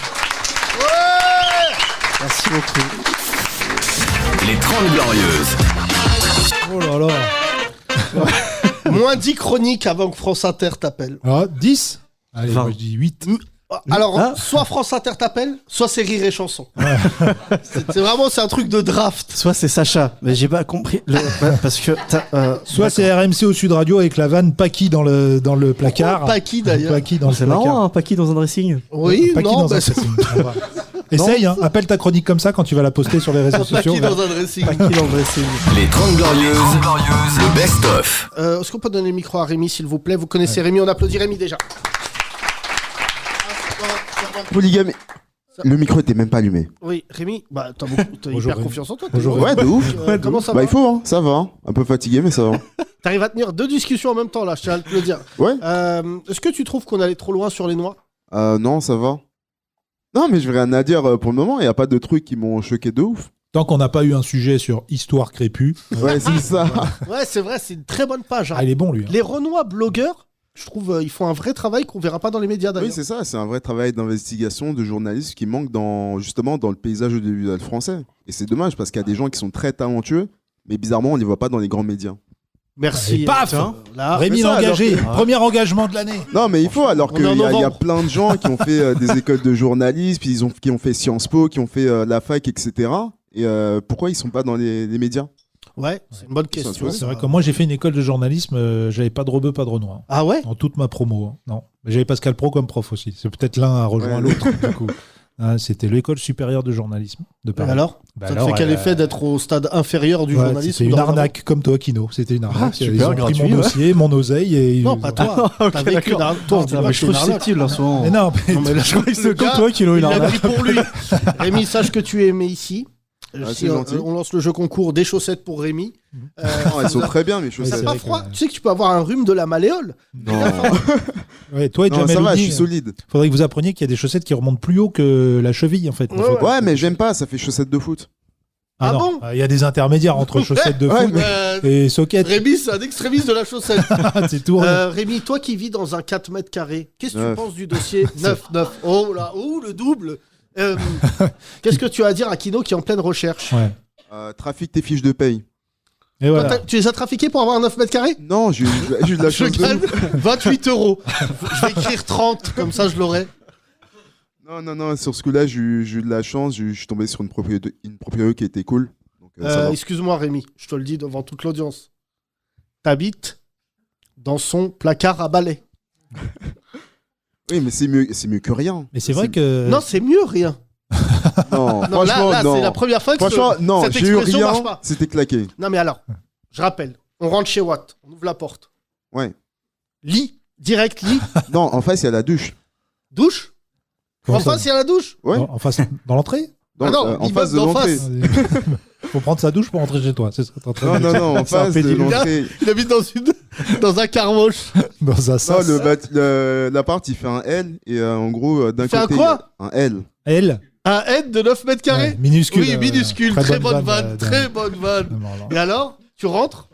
Merci beaucoup. Les 30 Glorieuses. Oh là là. Moins 10 chroniques avant que France Inter t'appelle. Ah, 10 Allez, moi je dis 8. Alors, soit France Inter t'appelle, soit c'est Rire et Chanson. C'est un truc de draft. Soit c'est Sacha, mais j'ai pas compris. Parce que soit c'est RMC au Sud Radio avec la vanne Paki dans le placard. Paki d'ailleurs. Paki dans c'est le placard. marrant, hein, Paki dans un dressing. Oui, Paki non, dans un dressing. Essaye, hein, appelle ta chronique comme ça quand tu vas la poster sur les réseaux sociaux. Paki dans un dressing. Paki dans le dressing. Les 30 Glorieuses, le best-of. Est-ce qu'on peut donner le micro à Rémi, s'il vous plaît? Vous connaissez Rémi, on applaudit Rémi déjà. Polygamie. Le micro était même pas allumé. Oui, Rémi, t'as hyper confiance en toi. Ouais, de ouf. Comment ça va? Il faut, hein, ça va. Un peu fatigué, mais ça va. T'arrives à tenir 2 discussions en même temps, là, je tiens à te le dire. Ouais. Est-ce que tu trouves qu'on allait trop loin sur les noix? Non, ça va. Non, mais je n'ai rien à dire pour le moment. Il n'y a pas de trucs qui m'ont choqué de ouf. Tant qu'on n'a pas eu un sujet sur Histoire crépue. Ouais, c'est ça. Ouais, c'est vrai, c'est une très bonne page. Hein. Ah, il est bon, lui. Hein. Les Renois blogueurs, je trouve, ils font un vrai travail qu'on verra pas dans les médias, d'ailleurs. Oui, c'est ça. C'est un vrai travail d'investigation, de journalisme qui manque justement dans le paysage audiovisuel français. Et c'est dommage parce qu'il y a des gens qui sont très talentueux, mais bizarrement, on ne les voit pas dans les grands médias. Merci. Et paf Rémi l'a engagé. Premier engagement de l'année. Non, mais il faut, alors qu'il y a plein de gens qui ont fait des écoles de journalisme, puis qui ont fait Sciences Po, qui ont fait la fac, etc. Et pourquoi ils sont pas dans les médias? Ouais, c'est une bonne question. C'est vrai que moi j'ai fait une école de journalisme, j'avais pas de rebeu, pas de Renoir. Ah ouais? Dans toute ma promo. Hein. Non. Mais j'avais Pascal Pro comme prof aussi. C'est peut-être l'un a rejoint l'autre, du coup. C'était l'école supérieure de journalisme de Paris. Et alors ça te fait quel effet d'être au stade inférieur du journalisme? C'était une arnaque comme toi, Kino. C'était une arnaque. Super, ils ont pris mon dossier, mon oseille et... Non, pas toi. T'as vécu une arnaque. Toi, je suis susceptible en ce moment. Mais non, mais là, je crois que c'est comme toi qui l'ont eu l'arnaque. l'arnaque. Il l'a pris pour lui. Rémi, sache que tu es aimé ici. C'est gentil. On lance le jeu concours des chaussettes pour Rémi. Elles sont très bien, mes chaussettes. C'est pas froid. Tu sais que tu peux avoir un rhume de la malléole. Non. Ouais, toi et Non, ça va, je suis solide. Faudrait que vous appreniez qu'il y a des chaussettes qui remontent plus haut que la cheville, en fait. Ouais, mais j'aime pas, ça fait chaussettes de foot. Ah non. bon? Il y a des intermédiaires entre chaussettes de foot et soquettes. Rémi, c'est un extrémiste de la chaussette. C'est tout. Rémi, toi qui vis dans un 4 mètres carrés, qu'est-ce que tu penses du dossier 9? Oh là, le double. Qu'est-ce que tu as à dire à Kino qui est en pleine recherche? Trafique tes fiches de paye. Et voilà. Tu les as trafiqués pour avoir un 9 mètres carrés? Non, j'ai eu de la chance. Je gagne 28 €. Je vais écrire 30, comme ça je l'aurai. Non, sur ce coup-là, j'ai eu de la chance. Je suis tombé sur une propriété qui était cool. Excuse-moi, Rémi, je te le dis devant toute l'audience. T'habites dans son placard à balai. Oui, mais c'est mieux que rien. Mais c'est vrai que... Non, c'est mieux rien. Non, non, franchement, là, non. c'est la première fois que cette j'ai eu expression marche rien, pas. c'était claqué. Non, mais alors, je rappelle, on rentre chez Watt, on ouvre la porte. Ouais. Lit, direct lit. Non, en face, il y a la douche. Douche? En face, il y a la douche? Ouais. En face, dans l'entrée? En face de l'entrée. Faut prendre sa douche pour rentrer chez toi. Non, en face de l'entrée. Il habite dans un car wash. Dans un sas. Non, l'appart, il fait un L et en gros, d'un côté. Un quoi? Un L. L. Un N de 9 mètres carrés? Ouais, minuscule. Oui, minuscule. Très bonne vanne. Très bonne vanne. Et alors, tu rentres?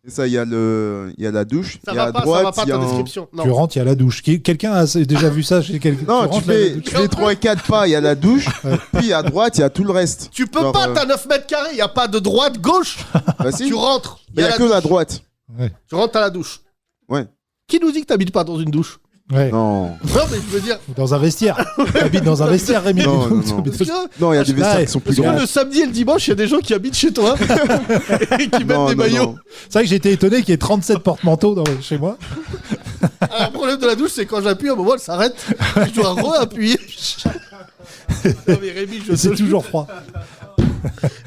Et ça, il y a la douche. Ça et va à pas, droite, ça va pas il y a ta description. Non. Tu rentres, il y a la douche. Quelqu'un a déjà vu ça chez quelqu'un? Non, tu fais 3-4 pas, il y a la douche. Puis à droite, il y a tout le reste. Tu peux pas, t'as 9 mètres carrés, il n'y a pas de droite, gauche. Bah si. Tu rentres. Il y a que la droite. Tu rentres à la douche. Ouais. Qui nous dit que t'habites pas dans une douche? Ouais. Non. Non, mais je veux dire. Dans un vestiaire. T'habites dans un vestiaire, Rémi. Non, du coup. non, non. Parce que- Non, il y a des vestiaires Ouais, qui sont plus Parce que grands. le samedi et le dimanche, il y a des gens qui habitent chez toi et qui mettent des maillots. C'est vrai que j'étais étonné qu'il y ait 37 porte-manteaux chez moi. Alors, le problème de la douche, c'est quand j'appuie, à un moment, elle s'arrête. Je dois re-appuyer. Non, mais Rémi, je Et c'est te toujours froid.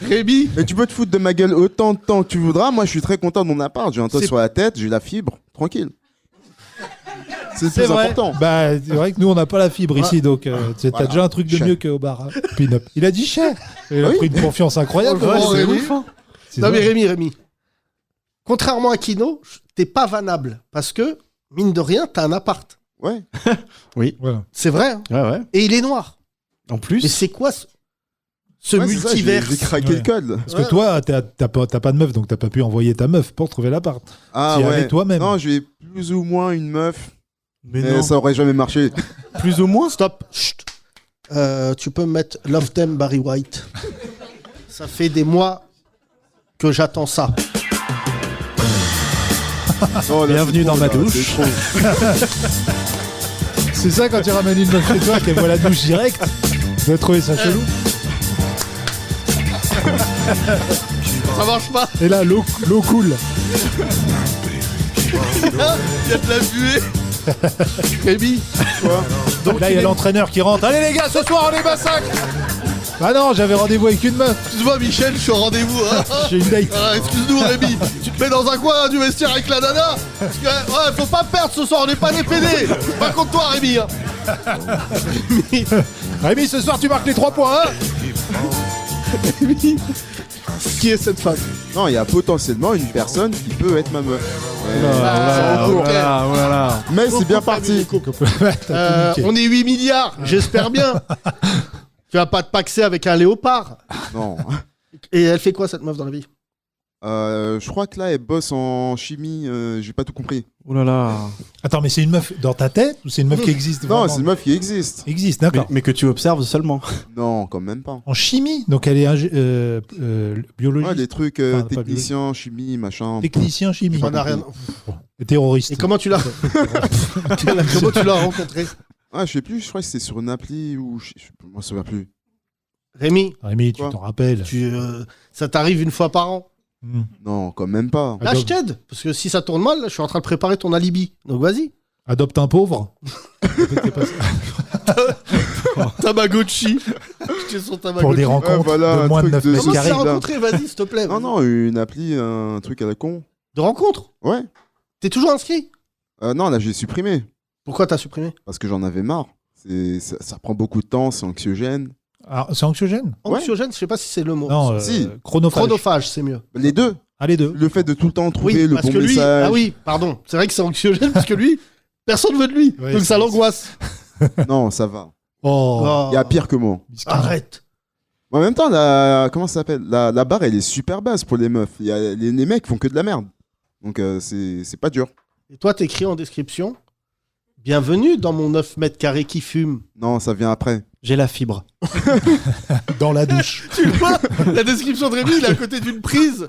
Rémi. Mais tu peux te foutre de ma gueule autant de temps que tu voudras. Moi, je suis très content de mon appart. J'ai un toit C'est- sur la tête, j'ai la fibre. Tranquille. C'est le plus vrai. important. Bah, c'est vrai que nous, on n'a pas la fibre ici, donc t'as Voilà. déjà un truc de Cher. mieux qu'au bar. Hein. Pin-up. Il a dit cher. Il a Oui. pris une confiance incroyable. Oh, Ouais, c'est Rémi. ouf, hein. C'est Non, mais vrai. Rémi. Contrairement à Kino, t'es pas vanable. Parce que, mine de rien, t'as un appart. Ouais. Oui. Voilà. C'est vrai. Hein. Ouais, ouais. Et il est noir. En plus. Mais c'est quoi ce Ouais, c'est ça, multivers? j'ai craqué Ouais. le code. Parce que toi, t'as pas de meuf, donc t'as pas pu envoyer ta meuf pour trouver l'appart. Ah T'y ouais. allais toi-même. Non, j'ai plus ou moins une meuf. Mais Mais non. ça aurait jamais marché. Plus ou moins. Stop. Chut. Tu peux me mettre Love Them Barry White. Ça fait des mois que j'attends ça. Oh, là, Bienvenue c'est dans trop, ma là, douche. c'est trop. C'est ça quand tu ramènes une meuf chez toi, qu'elle voit la douche direct. Tu dois trouver ça chelou. Ça marche pas. Et là, l'eau coule. Il y a de la buée. Rémi. Donc là, il y a l'entraîneur qui rentre. Allez les gars, ce soir, on est massacre. Bah non, j'avais rendez-vous avec une meuf. Excuse-moi, Michel, je suis au rendez-vous. Hein. J'ai une date. Ah, excuse-nous, Rémi. Tu te mets dans un coin du vestiaire avec la nana. Parce que, ouais, faut pas perdre ce soir, on n'est pas des PD. Pas contre toi, Rémi. Hein. Rémi, ce soir, tu marques les 3 points. Hein. Rémi. Qui est cette femme? Non, il y a potentiellement une personne qui peut être ma meuf. Ah, ok. Voilà. Mais c'est bien parti. On est 8 milliards, j'espère bien. Tu vas pas te paxer avec un léopard. Non. Et elle fait quoi, cette meuf, dans la vie? Je crois que là, elle bosse en chimie. J'ai pas tout compris. Oh là là. Attends, mais c'est une meuf dans ta tête ou c'est une meuf qui existe Non, vraiment c'est une meuf qui existe. Existe, d'accord. Mais que tu observes seulement. Non, quand même pas. En chimie, donc elle est biologiste. Ouais, des trucs Enfin, pas technicien, chimie, machin. Technicien chimie. Ça n'a rien. Et terroriste. Et comment tu l'as comment tu l'as rencontré? Ah, je sais plus, je crois que c'était sur une appli ou. Moi, je me souviens plus. Rémi, Rémi, tu Quoi t'en rappelles. ça t'arrive une fois par an? Non, quand même pas. Là, je t'aide. Parce que si ça tourne mal, là, je suis en train de préparer ton alibi. Donc vas-y. Adopte un pauvre. Tamagotchi. J'étais sur Tamagotchi. Pour des rencontres voilà, de un moins de truc 9 de- mètres Comment tu carrés. t'es rencontré? Vas-y, s'il te plaît. Non, non, une appli, un truc à la con. De rencontre? Ouais. T'es toujours inscrit? Non, là, j'ai supprimé. Pourquoi t'as supprimé? Parce que j'en avais marre. Ça prend beaucoup de temps, c'est anxiogène. Ah, c'est anxiogène? Anxiogène, je sais pas si c'est le mot. Non, Si. chronophage. Chronophage, c'est mieux. Les deux. Ah, les deux. Le fait de tout le temps trouver Oui, le parce bon que lui, message. ah oui, pardon, c'est vrai que c'est anxiogène parce que lui, personne veut de lui, Ouais, donc c'est- ça l'angoisse. Non, ça va. Oh. Il y a pire que moi. Arrête. En même temps, comment ça s'appelle la barre, elle est super basse pour les meufs. Les mecs font que de la merde. Donc c'est pas dur. Et toi, t'écris en description, bienvenue dans mon 9 mètres carrés qui fume. Non, ça vient après. J'ai la fibre. Dans la douche. Tu le vois, la description de Rémi, il est à côté d'une prise.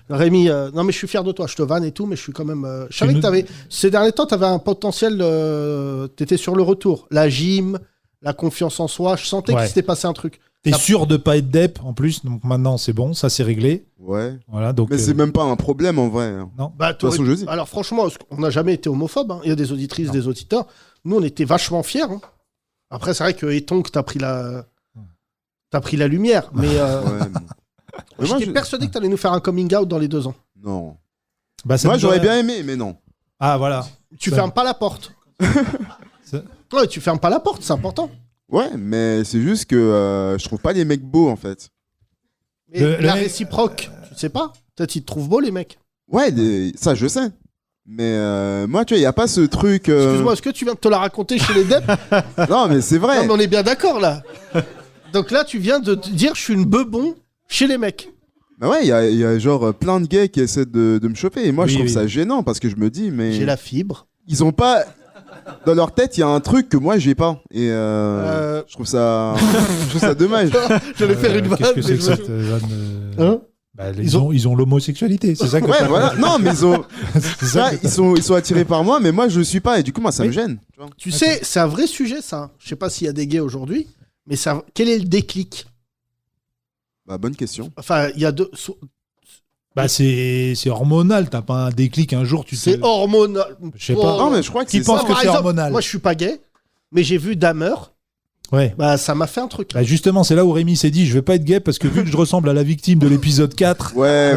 Rémi, non mais je suis fier de toi, je te vanne et tout, mais je suis quand même. Je savais que t'avais. Ces derniers temps, t'avais un potentiel. T'étais sur le retour. La gym, la confiance en soi. Je sentais Ouais. qu'il s'était passé un truc. T'es sûr de pas être dep en plus, donc maintenant c'est bon, ça c'est réglé. Ouais. Voilà, donc. Mais c'est même pas un problème en vrai. Non. Bah, De toute façon, je dis. alors franchement, on n'a jamais été homophobe. Hein. Il y a des auditrices, des auditeurs. Nous, on était vachement fiers. Hein. Après, c'est vrai que Etonk, t'as pris la lumière, mais. Ouais, bon. Mais moi, J'étais persuadé que t'allais nous faire un coming out dans les 2 ans. Non. Bah, ça Moi, me j'aurais paraît- bien aimé, mais non. Ah voilà. Tu Ça- fermes pas la porte. Ouais, tu fermes pas la porte, c'est important. Ouais, mais c'est juste que je trouve pas les mecs beaux en fait. Mais la réciproque, tu sais pas. Peut-être ils te trouvent beaux, les mecs. Ouais, ça je sais. Mais moi, tu vois, il y a pas ce truc. Excuse-moi, est-ce que tu viens de te la raconter chez les Depp? Non, mais c'est vrai. Non, mais on est bien d'accord là. Donc là, tu viens de te dire, je suis une bebon chez les mecs. Bah ouais, il y a genre plein de gays qui essaient de me choper. Et moi, Oui, je trouve oui. ça gênant parce que je me dis, mais. J'ai la fibre. Ils ont pas. Dans leur tête, il y a un truc que moi, j'ai pas. Et je trouve ça. Je trouve ça dommage. J'allais faire une vanne. Qu'est-ce que c'est mais que je me- cette vanne Hein Ils ont l'homosexualité, c'est ça que Ouais, voilà. Non, mais C'est ça que ils sont attirés par moi, mais moi je le suis pas et du coup moi ça me gêne. Tu sais, c'est un vrai sujet ça. Je sais pas s'il y a des gays aujourd'hui, mais quel est le déclic? Bah bonne question. Enfin, il y a deux. Bah c'est hormonal, t'as pas un déclic un jour, C'est hormonal. Je sais pas. Non mais je crois que Qui c'est pense ça. que Par c'est exemple, hormonal. moi je suis pas gay, mais j'ai vu Dahmer. Ouais. Bah ça m'a fait un truc. Bah justement, c'est là où Rémi s'est dit je vais pas être gay parce que vu que je ressemble à la victime de l'épisode 4. Ouais.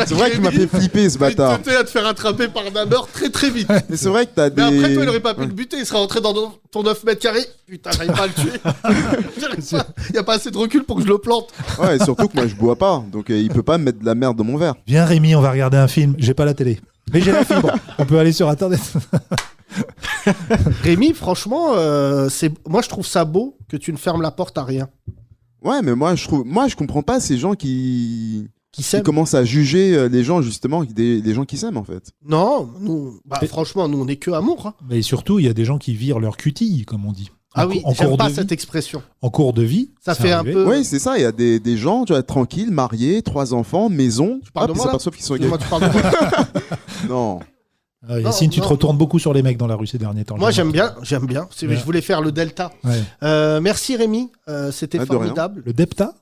C'est vrai qu'il m'a fait flipper ce bâtard. Il tentait à te faire attraper par Dahmer très très vite. Mais c'est vrai que t'as des. Mais après toi il aurait pas pu le buter, il serait rentré dans ton 9 mètres carrés. Putain, j'arrive pas à le tuer. Il y a pas assez de recul pour que je le plante. Ouais, et surtout que moi je bois pas, donc il peut pas me mettre de la merde dans mon verre. Viens Rémi, on va regarder un film. J'ai pas la télé. Mais j'ai la fibre. On peut aller sur internet. Rémi, franchement, moi je trouve ça beau que tu ne fermes la porte à rien. Ouais, mais moi je comprends pas ces gens qui s'aiment. commencent à juger les gens justement, des gens qui s'aiment en fait. Non, franchement, nous on est que amour. Hein. Mais surtout, il y a des gens qui virent leur cutie, comme on dit. J'aime pas cette expression. En cours de vie. Ça fait un peu. Oui, c'est ça. Il y a des gens, tu vois, tranquilles, mariés, 3 enfants, maison. Tu parles de ils moi, là s'aperçoivent qu'ils sont gays. Excuse-moi, tu parles de moi. Non. Yacine, tu te retournes beaucoup sur les mecs dans la rue ces derniers temps. Moi j'aime bien. Ouais. Je voulais faire le delta. Ouais. Merci Rémi, c'était formidable. Le Depta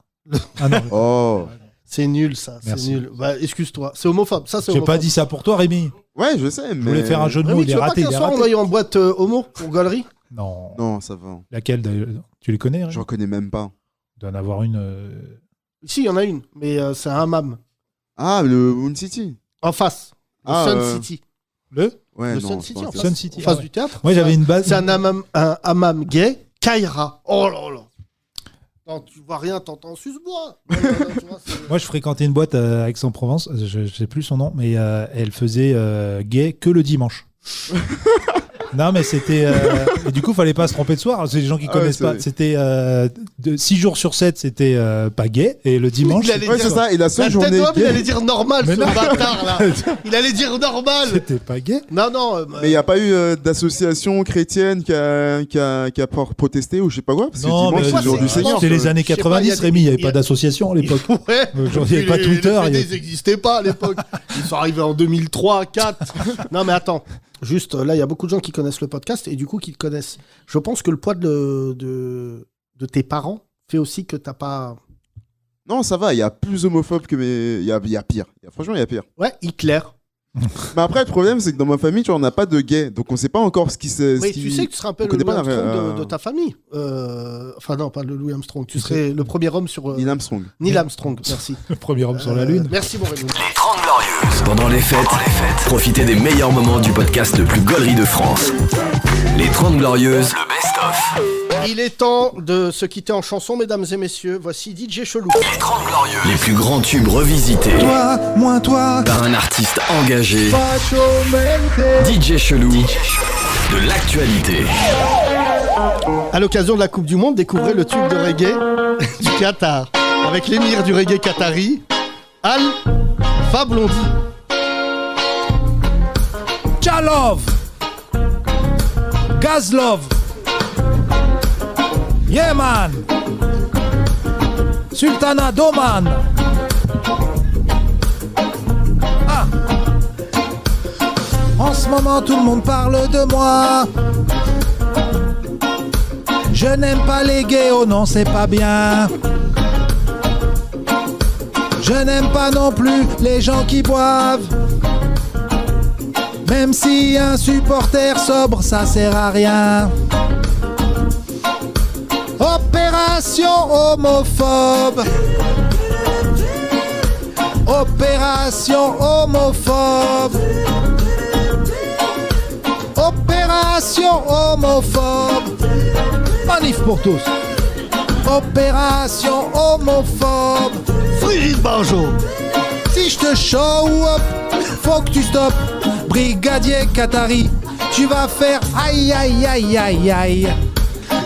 Ah non. Oh. C'est nul ça, c'est Merci. nul. Bah, excuse-toi, c'est homophobe. Ça c'est J'ai homophobe. pas dit ça pour toi, Rémi. Ouais, je sais. Je voulais faire un jeu de mots, Rémi, il tu est veux pas raté. qu'un soir on aille en boîte homo pour gaulerie? Non. Non, ça va. Laquelle d'ailleurs? Tu les connais? Je reconnais même pas. Il doit en avoir une. Si, il y en a une, mais c'est un hammam. Ah, le Moon City. En face. Le Sun City. Ouais, le non, Sun c'est City, pas en ça. face, Sun City, en face ah ouais. du théâtre. Moi, j'avais une base. C'est un hammam gay, Kaira. Oh là là. Non, tu vois rien, t'entends Suce-bois. Moi, je fréquentais une boîte à Aix-en-Provence, je sais plus son nom, mais elle faisait gay que le dimanche. Non, mais c'était. Et du coup, fallait pas se tromper de soir. C'est des gens qui connaissent pas. C'était 6 jours sur 7, c'était pas gay. Et le dimanche. Ouais, c'est ça. Et la seule journée. Il allait dire normal, Mais ce non. bâtard là. Il allait dire normal. C'était pas gay. Non, non. Mais il n'y a pas eu d'association chrétienne qui a protesté ou je sais pas quoi. Parce que Non, dimanche, mais c'est le jour du Seigneur. c'était les années Je sais pas, 90, il y a des- Rémi. Il n'y avait il y a- pas d'association à l'époque. Ouais. Aujourd'hui, il n'y avait pas Twitter. Les il y BD, ils n'existaient pas à l'époque. Ils sont arrivés en 2003, 4. Non, mais attends. Juste, là, il y a beaucoup de gens qui connaissent le podcast et du coup, qui le connaissent. Je pense que le poids de tes parents fait aussi que t'as pas... Non, ça va. Il y a plus homophobe que mes. Il y a pire. Franchement, il y a pire. Ouais, Hitler. Mais après, le problème, c'est que dans ma famille, tu vois, on n'a pas de gay. Donc, on sait pas encore ce qui se. Mais tu sais que tu seras un peu on le connaît Louis pas la- Armstrong de ta famille. Enfin, non, pas le Louis Armstrong. Tu serais le premier homme sur... Neil Armstrong. Neil Armstrong, merci. Le premier homme sur la Lune. Merci, mon Rémi. Les 30 Glorieuses. Pendant les fêtes, profitez des meilleurs moments du podcast le plus gaulerie de France. Les 30 Glorieuses, le best-of. Il est temps de se quitter en chanson, mesdames et messieurs. Voici DJ Chelou. Les 30 Glorieuses. Les plus grands tubes revisités Toi, moins toi. par un artiste engagé. DJ Chelou. De l'actualité. À l'occasion de la Coupe du Monde, découvrez le tube de reggae du Qatar. Avec l'émir du reggae qatari, Alpha Blondy. Tchalov, Gazlov, Yeman, Sultana Doman. Ah. En ce moment, tout le monde parle de moi. Je n'aime pas les gays, oh non, c'est pas bien. Je n'aime pas non plus les gens qui boivent. Même si un supporter sobre, ça sert à rien. Opération homophobe. Opération homophobe. Opération homophobe. Manif pour tous. Opération homophobe. Frigide Barjo. Si je te show up, faut que tu stoppes. Brigadier Qatari, tu vas faire aïe aïe aïe aïe aïe.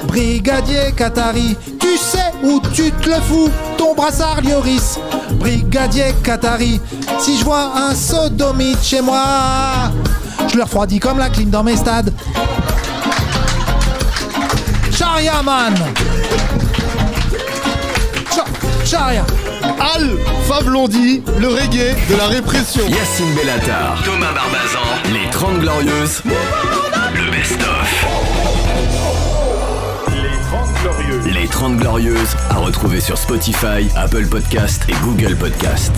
Brigadier Qatari, tu sais où tu te le fous, ton brassard Lioris. Brigadier Qatari, si je vois un sodomite chez moi, je le refroidis comme la clim dans mes stades. Charia man. Charia. Alpha Blondy, le reggae de la répression. Yacine Bellatar, Thomas Barbazan, les 30 Glorieuses, le best-of. Les 30 Glorieuses à retrouver sur Spotify, Apple Podcast et Google Podcast.